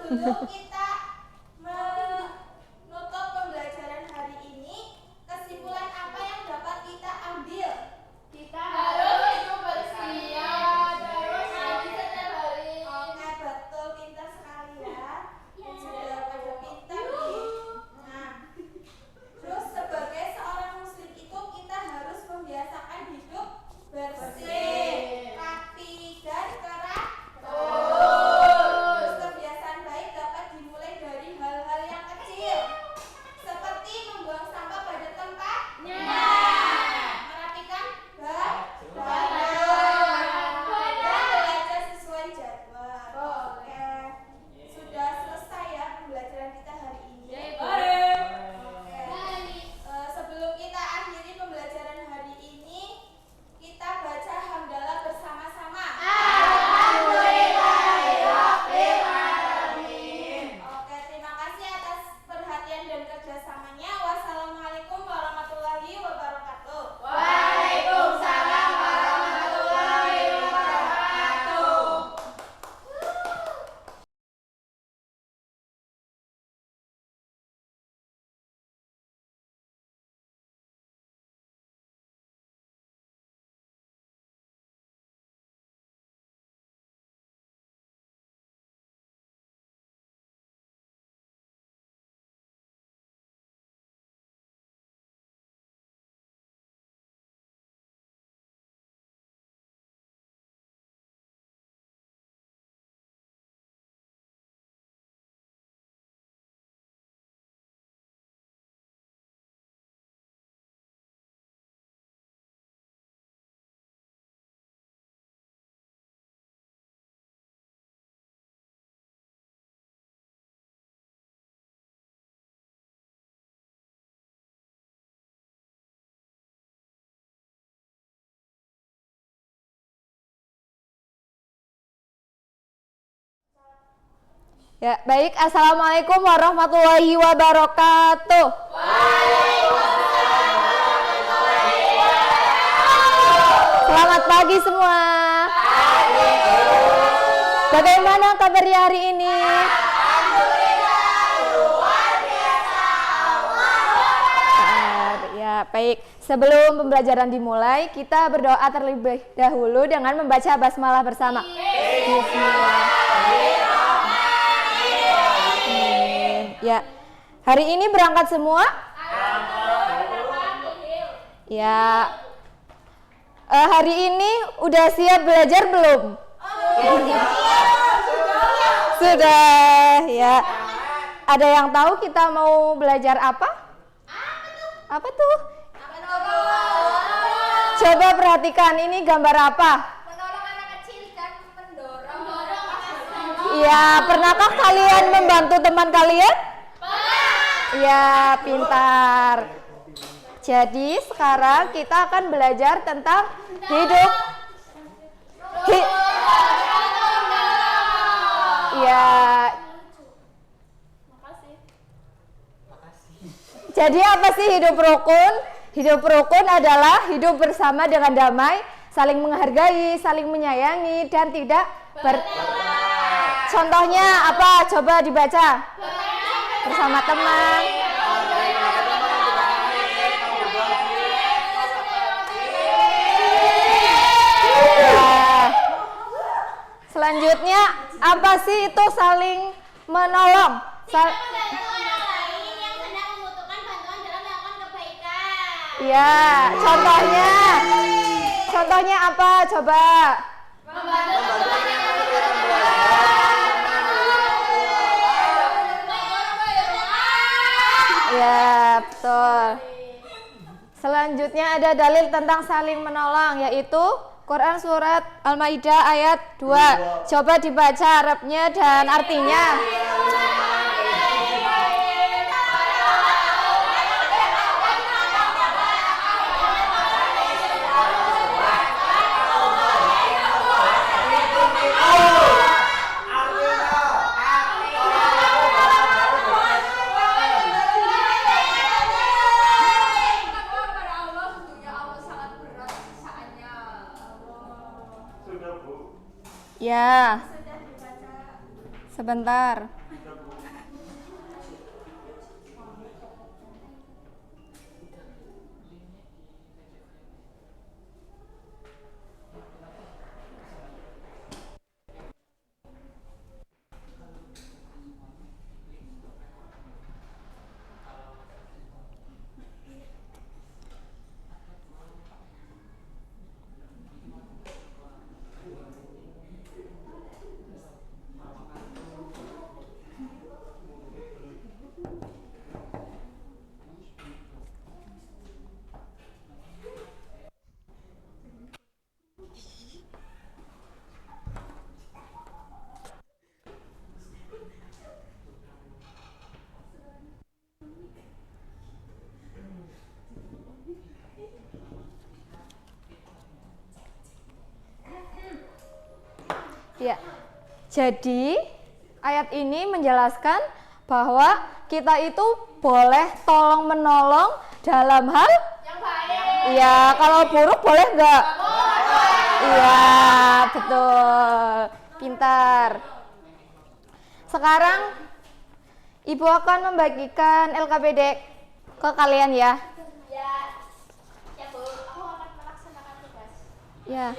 Sebelum kita menutup pembelajaran hari ini, kesimpulan apa yang dapat kita ambil? Kita harus hidup bersih, terus mandi setiap hari. Oke, betul, pintar sekali ya. Sudah pada pintar nih. Nah, terus sebagai seorang muslim itu kita harus membiasakan hidup bersih, rapi, dan teratur. Kebiasaan baik dapat dimulai dari hal-hal yang kecil, seperti membuang sampah pada tempatnya, merapikan badan, dan belajar sesuai jadwal. Oke, sudah selesai ya pembelajaran kita hari ini. Oke, sebelum kita akhiri pembelajaran hari ini, kita baca hamdalah bersama-sama. Oke, terima kasih atas perhatian dan kerjasamanya. Wassalamualaikum warahmatullahi wabarakatuh. Waalaikumsalam warahmatullahi wabarakatuh. Ya, baik. Assalamualaikum warahmatullahi wabarakatuh. Selamat pagi semua. Bagaimana kabarnya hari ini? Ya, baik. Sebelum pembelajaran dimulai, kita berdoa terlebih dahulu dengan membaca basmalah bersama. Bismillahirrahmanirrahim. Ya, hari ini berangkat semua? Ya, hari ini udah siap belajar belum? Sudah, ya. Ada yang tahu kita mau belajar apa? Apa tuh? Coba perhatikan, ini gambar apa? Menolong anak kecil dan mendorong. Ya, pernahkah kalian membantu teman kalian? Ya, pintar. Jadi sekarang kita akan belajar tentang hidup. Ya. Jadi apa sih hidup rukun? Hidup rukun adalah hidup bersama dengan damai, saling menghargai, saling menyayangi, dan tidak Contohnya apa? Coba dibaca. Bersama teman. Selanjutnya apa sih itu saling menolong? Membantu orang lain yang sedang membutuhkan bantuan dalam melakukan kebaikan. Ya, contohnya apa? Coba. Ya, betul. Selanjutnya ada dalil tentang saling menolong, yaitu Quran Surat Al-Maidah ayat 2. Coba dibaca Arabnya dan artinya. Ya. Sebentar. Ya, jadi ayat ini menjelaskan bahwa kita itu boleh tolong menolong dalam hal Yang baik. ya, kalau buruk boleh nggak? Iya, betul, pintar. Sekarang Ibu akan membagikan LKPD ke kalian ya. Ya. Ya, Bu. Aku akan melaksanakan tugas. Ya.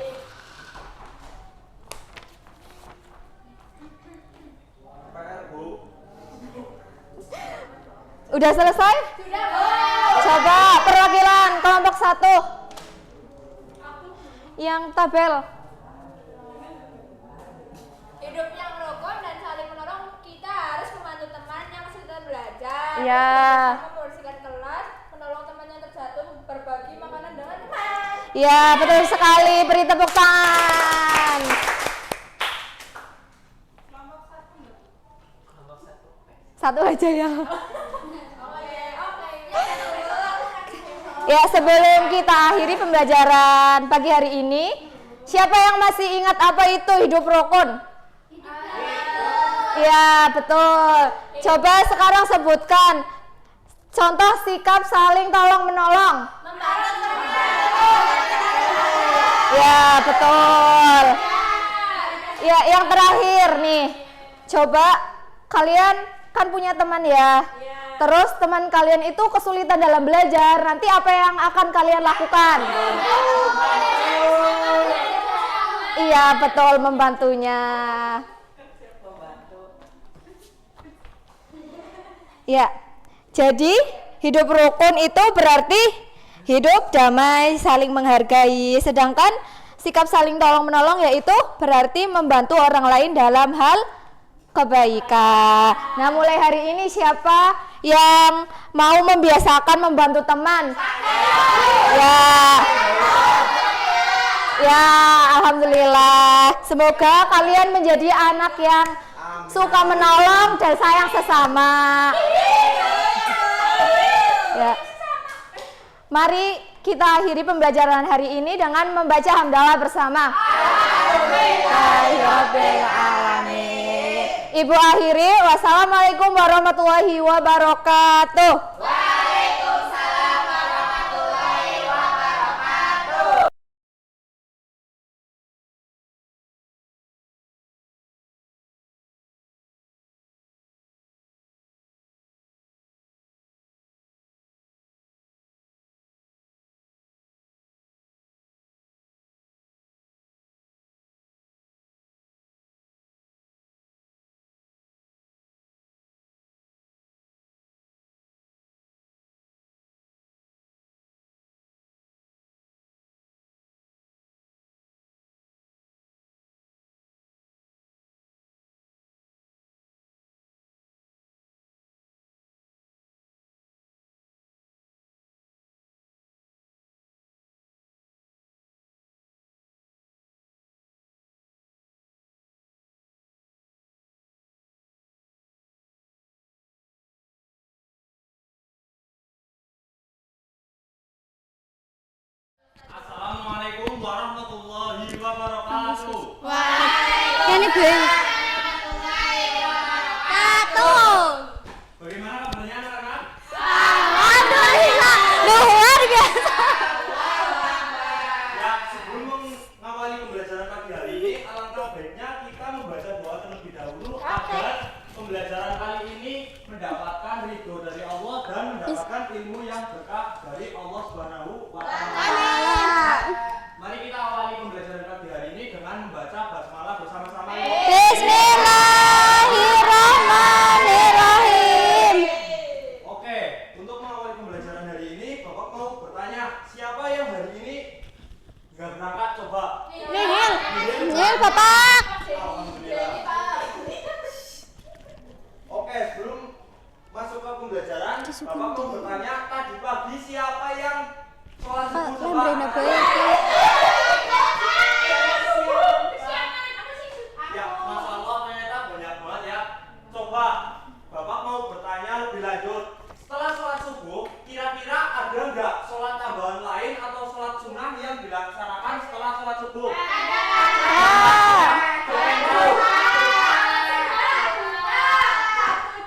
Udah selesai? Sudah, Bu. Coba perwakilan kelompok 1 yang tabel. Hidup yang rukun dan saling menolong, kita harus membantu teman yang kesulitan belajar. Ya. Membersihkan kelas, menolong teman yang terjatuh, berbagi makanan dengan teman. Ya, betul sekali. Beri tepuk tangan. Satu aja ya. Ya, sebelum kita akhiri pembelajaran pagi hari ini, siapa yang masih ingat apa itu hidup rukun? Ya, betul. Coba sekarang sebutkan contoh sikap saling tolong menolong. Ya, betul. Ya, yang terakhir nih. Coba kalian kan punya teman ya. Terus teman kalian itu kesulitan dalam belajar. Nanti apa yang akan kalian lakukan? Iya, betul, membantunya. Ya. Jadi, hidup rukun itu berarti hidup damai, saling menghargai. Sedangkan sikap saling tolong-menolong yaitu berarti membantu orang lain dalam hal kebaikan. Nah, mulai hari ini siapa yang mau membiasakan membantu teman? Ya, alhamdulillah. Semoga kalian menjadi anak yang suka menolong dan sayang sesama. Ya. Mari kita akhiri pembelajaran hari ini dengan membaca hamdalah bersama. Ibu akhiri, wassalamualaikum warahmatullahi wabarakatuh. Bagaimana kabarnya anak-anak? Alhamdulillah, luar biasa. Ya, sebelum mengawali pembelajaran pagi hari ini, alangkah baiknya kita membaca doa terlebih dahulu agar pembelajaran kali ini mendapatkan ridho dari Allah dan mendapatkan ilmu yang berkah dari Allah Subhanahu wa Ta'ala. Mari kita awali pembelajaran pagi hari ini dengan membaca basmalah bersama-sama. Bismillahirrahmanirrahim. Oke, untuk mengawali pembelajaran hari ini, Bapak mau bertanya, siapa yang hari ini nggak berangkat? Coba. Nihil, Bapak. Alhamdulillah. Oke, sebelum masuk ke pembelajaran, Bapak mau bertanya, tadi pagi siapa yang sholat subuh? Coba. Ya, Masya Allah, ternyata banyak banget ya. Coba, Bapak mau bertanya lebih lanjut. Setelah sholat subuh, kira-kira ada nggak sholat tambahan lain atau sholat sunnah yang dilaksanakan setelah sholat subuh?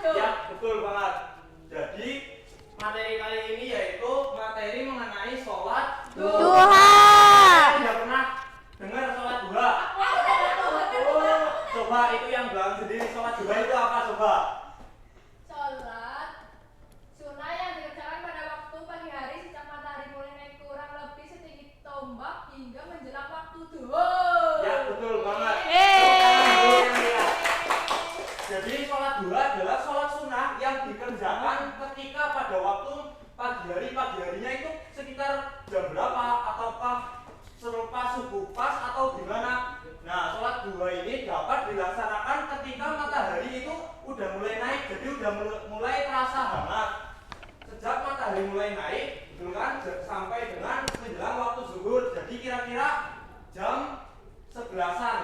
Ya, betul banget. Jadi, materi kali ini yaitu materi mengenai sholat Duha. Tidak pernah dengar sholat duha? Coba itu yang bilang sendiri, sholat duha itu apa coba? Sholat sunnah yang dikerjakan pada waktu pagi hari sejak matahari mulai naik kurang lebih setinggi tombak hingga menjelang waktu duhur. Ya, betul banget. Jadi sholat duha adalah sholat sunnah yang dikerjakan ketika pada waktu pagi harinya itu sekitar jam berapa, ataukah selepas subuh pas atau gimana. Nah, sholat duha ini dapat dilaksanakan ketika matahari itu udah mulai naik, jadi udah mulai terasa hangat. Sejak matahari mulai naik, betul kan, sampai dengan menjelang waktu zuhur. Jadi kira-kira jam 11-an.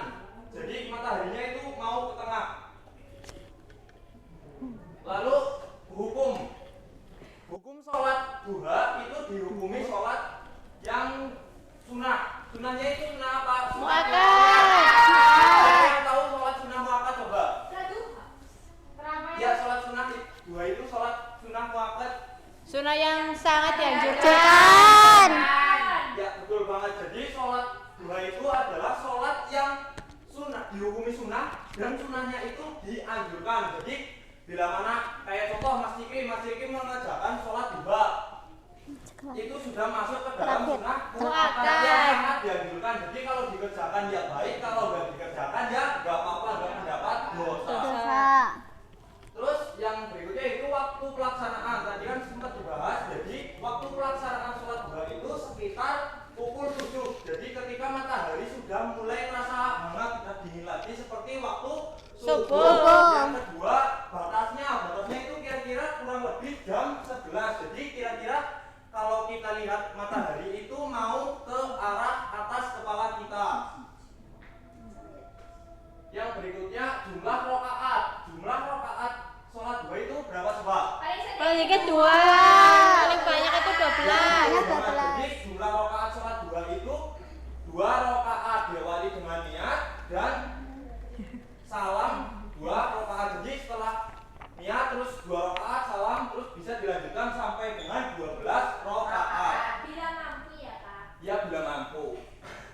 Jadi mataharinya itu mau ke tengah. Lalu hukum sholat duha itu dihukumi sholat yang sunnah. Sunnahnya itu sunnah apa? Siapa yang tahu sholat sunnah muakkad coba? Ya, sholat sunnah duha itu sholat sunnah muakkad. Sunnah yang sangat dianjurkan. Ya, betul banget. Jadi sholat duha itu adalah sholat yang sunnah, dihukumi sunnah, dan sunnahnya itu dianjurkan. Jadi bila mana kayak contoh Mas Cikri mengerjakan sholat duha, itu sudah masuk ke dalam sunnah muakkad yang sangat dianjurkan. Jadi kalau dikerjakan ya baik, kalau nggak dikerjakan ya nggak apa-apa, nggak mendapat dosa. Terus yang berikutnya itu waktu pelaksanaan. Tadi kan sempat dibahas. Jadi waktu pelaksanaan sholat duha itu sekitar pukul 7. Jadi ketika matahari sudah mulai terasa hangat, tidak dingin lagi seperti waktu subuh. Yang kedua, batasnya itu kira-kira kurang lebih jam 11. Jadi kira-kira kalau kita lihat matahari itu mau ke arah atas kepala kita. Yang berikutnya jumlah rakaat. Jumlah rakaat sholat duha itu berapa coba? Paling sedikit 2, paling banyak itu 12. Jadi jumlah rakaat sholat duha itu 2 rakaat, diawali dengan niat dan salam 2 rakaat. Jadi setelah niat terus 2 rakaat, salam, terus bisa dilanjutkan sampai dengan 12 rakaat. Bila mampu ya, Kak. Ya, bila mampu.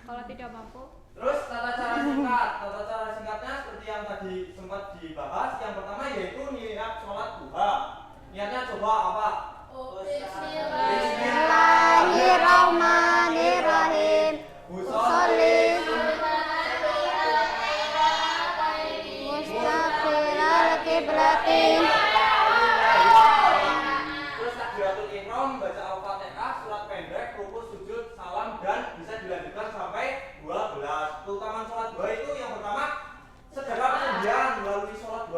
Kalau tidak mampu, Terus tata cara singkatnya seperti yang tadi sempat dibahas. Yang pertama yaitu niat sholat duha. Niatnya coba apa? Bismillahirrahmanirrahim. Musolli. Mustaqbilal qiblatin. Terus takbiratul ihram, baca Al-Fatihah, surat pendek, rukuk, sujud, salam, dan bisa dilanjutkan sampai 12. Keutamaan sholat duha itu yang pertama, sedekah kesediaan. Melalui sholat duha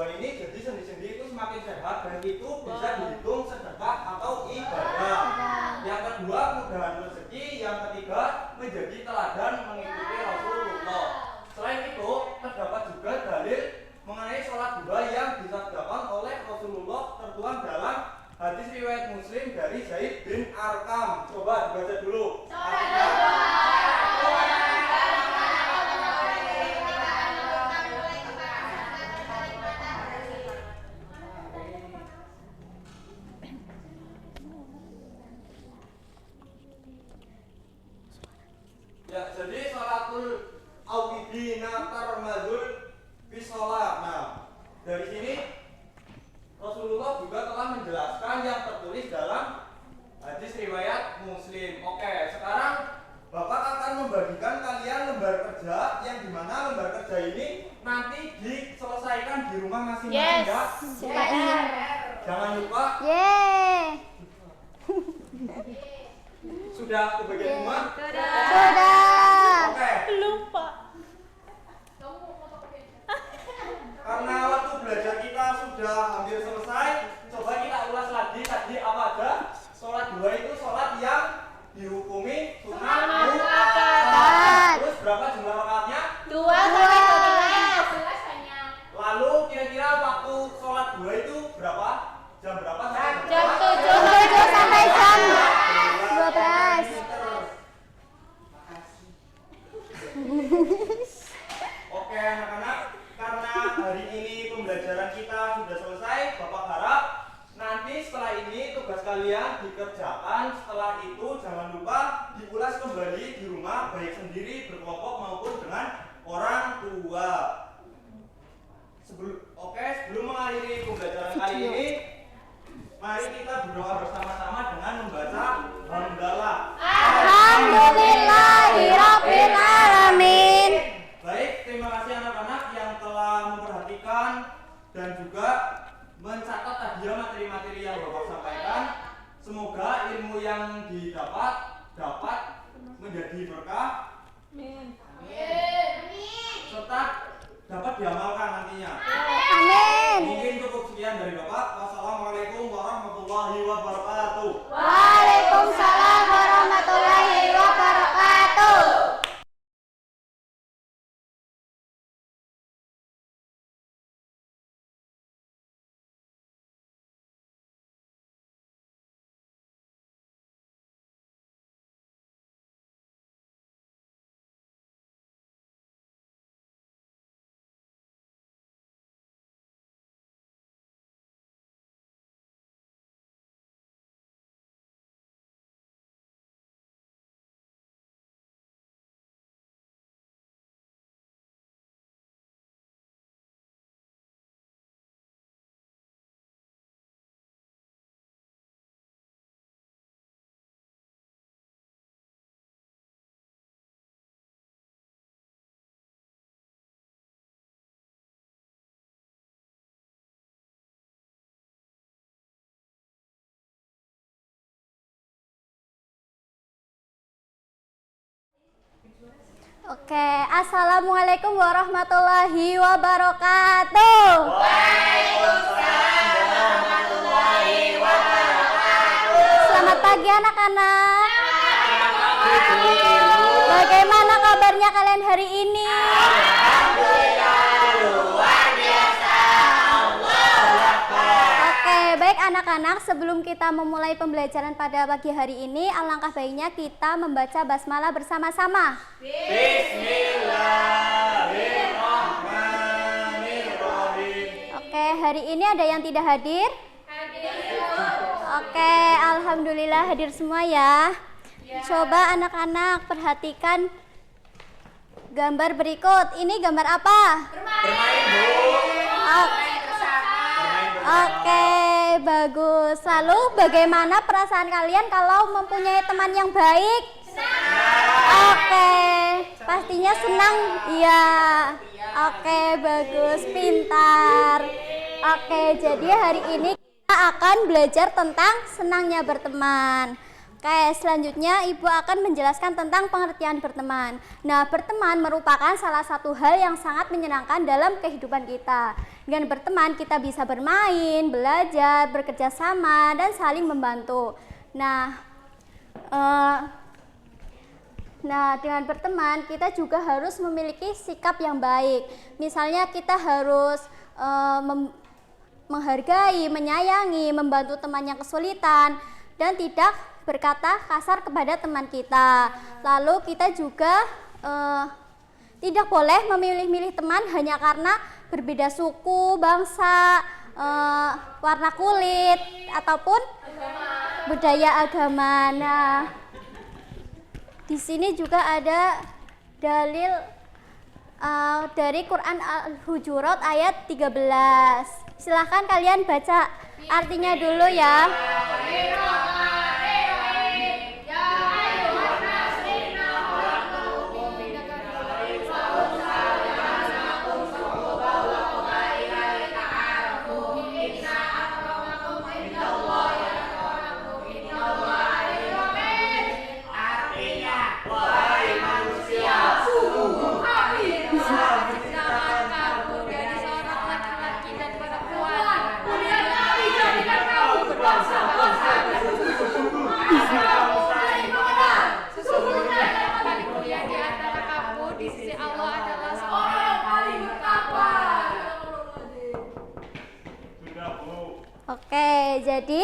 bis sholat. Nah, dari sini Rasulullah juga telah menjelaskan yang tertulis dalam hadis riwayat Muslim. Oke, sekarang Bapak akan membagikan kalian lembar kerja yang dimana lembar kerja ini nanti diselesaikan di rumah masing-masing ya. Jangan lupa. Sudah kebagian rumah? Sudah. Oke. Belum, Pak. Karena waktu belajar kita sudah hampir selesai, coba kita ulas lagi tadi apa aja. Sholat 2 itu sholat yang dihukumi sunnah muakkad. Terus berapa jumlah rakaatnya? 2 sampai 12. Lalu kira-kira waktu sholat 2 itu berapa? Jam berapa sampai jam Jam berapa? 7 sampai jam 12. Oke anak-anak, karena hari ini pembelajaran kita sudah selesai, Bapak harap nanti setelah ini tugas kalian dikerjakan. Setelah itu jangan lupa diulas kembali di rumah, baik sendiri, berkelompok maupun dengan orang tua. Sebelum mengakhiri pembelajaran kali ini, mari kita berdoa bersama-sama dengan membaca hamdalah. Alhamdulillahirabbil alamin. Baik, terima kasih anak-anak yang telah memperhatikan dan juga mencatat tadi materi-materi yang Bapak sampaikan. Semoga ilmu yang didapat dapat menjadi berkah. Amin. Serta dapat diamalkan nantinya. Amin. Mungkin cukup sekian dari Bapak. Wassalamualaikum warahmatullahi wabarakatuh. Waalaikumsalam warahmatullahi wabarakatuh. Oke, assalamualaikum warahmatullahi wabarakatuh. Waalaikumsalam warahmatullahi wabarakatuh. Selamat pagi anak-anak. Bagaimana kabarnya kalian hari ini? Oke, baik anak-anak, sebelum kita memulai pembelajaran pada pagi hari ini, alangkah baiknya kita membaca basmalah bersama-sama. Bismillahirrahmanirrahim. Oke, hari ini ada yang tidak hadir? Oke, alhamdulillah hadir semua ya. Coba anak-anak perhatikan gambar berikut. Ini gambar apa? Bermain, Bu. Oke, bagus. Lalu bagaimana perasaan kalian kalau mempunyai teman yang baik? Oke, pastinya senang. Iya. Oke, bagus, pintar. Oke, jadi hari ini kita akan belajar tentang senangnya berteman. Oke, selanjutnya Ibu akan menjelaskan tentang pengertian berteman. Nah, berteman merupakan salah satu hal yang sangat menyenangkan dalam kehidupan kita. Dengan berteman kita bisa bermain, belajar, bekerja sama, dan saling membantu. Nah, dengan berteman kita juga harus memiliki sikap yang baik. Misalnya kita harus menghargai, menyayangi, membantu teman yang kesulitan, dan tidak berkata kasar kepada teman kita. Lalu kita juga tidak boleh memilih-milih teman hanya karena berbeda suku, bangsa, warna kulit, ataupun budaya agama. Nah, di sini juga ada dalil dari Quran Al-Hujurat ayat 13. Silahkan kalian baca artinya dulu ya. Oke, jadi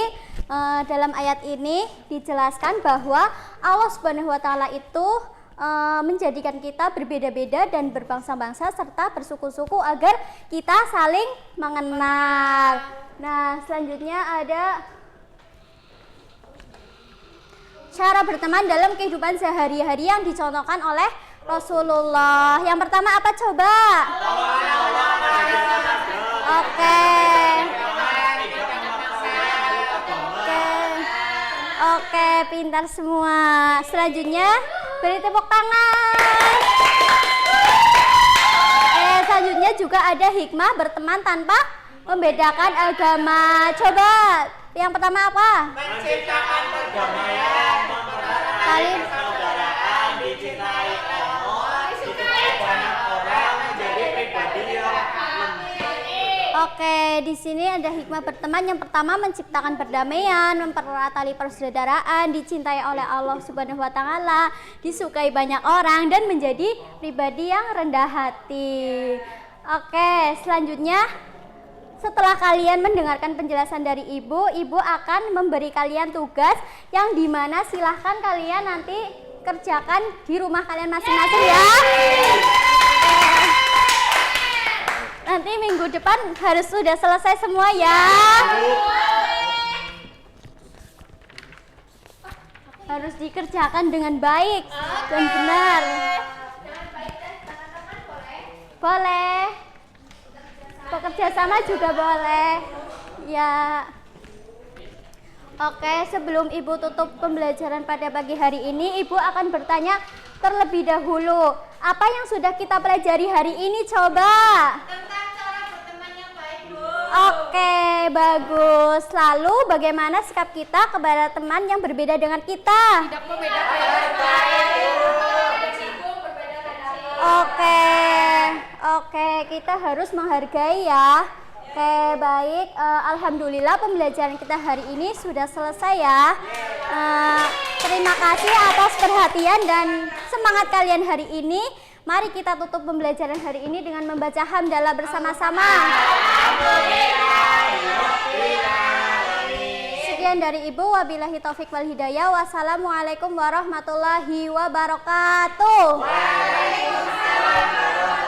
dalam ayat ini dijelaskan bahwa Allah Subhanahu wa taala itu menjadikan kita berbeda-beda dan berbangsa-bangsa serta bersuku-suku agar kita saling mengenal. Nah, selanjutnya ada cara berteman dalam kehidupan sehari-hari yang dicontohkan oleh Rasulullah. Yang pertama apa coba? Oke, pintar semua. Selanjutnya beri tepuk tangan. Selanjutnya juga ada hikmah berteman tanpa membedakan agama. Coba, yang pertama apa? Menciptakan perdamaian, mempererat persaudaraan, dicintai Allah, disukai banyak orang, menjadi pribadi yang Oke, di sini ada hikmah berteman. Yang pertama menciptakan perdamaian, mempererat tali persaudaraan, dicintai oleh Allah Subhanahu wa taala, disukai banyak orang dan menjadi pribadi yang rendah hati. Oke, selanjutnya setelah kalian mendengarkan penjelasan dari ibu akan memberi kalian tugas yang dimana silahkan kalian nanti kerjakan di rumah kalian masing-masing ya. Nanti minggu depan harus sudah selesai semua ya. Harus dikerjakan dengan baik dan benar. Boleh. Bekerja sama juga boleh. Ya. Oke, sebelum Ibu tutup pembelajaran pada pagi hari ini, Ibu akan bertanya terlebih dahulu. Apa yang sudah kita pelajari hari ini coba? Tentang cara berteman yang baik, Bu. Oke, bagus. Lalu bagaimana sikap kita kepada teman yang berbeda dengan kita? Tidak membedakan. Oke, kita harus menghargai ya. Oke, baik. Alhamdulillah pembelajaran kita hari ini sudah selesai ya. Terima kasih atas perhatian dan semangat kalian hari ini. Mari kita tutup pembelajaran hari ini dengan membaca hamdalah bersama-sama. Sekian dari Ibu, wabillahi taufik wal hidayah. Wassalamualaikum warahmatullahi wabarakatuh. Waalaikumsalam.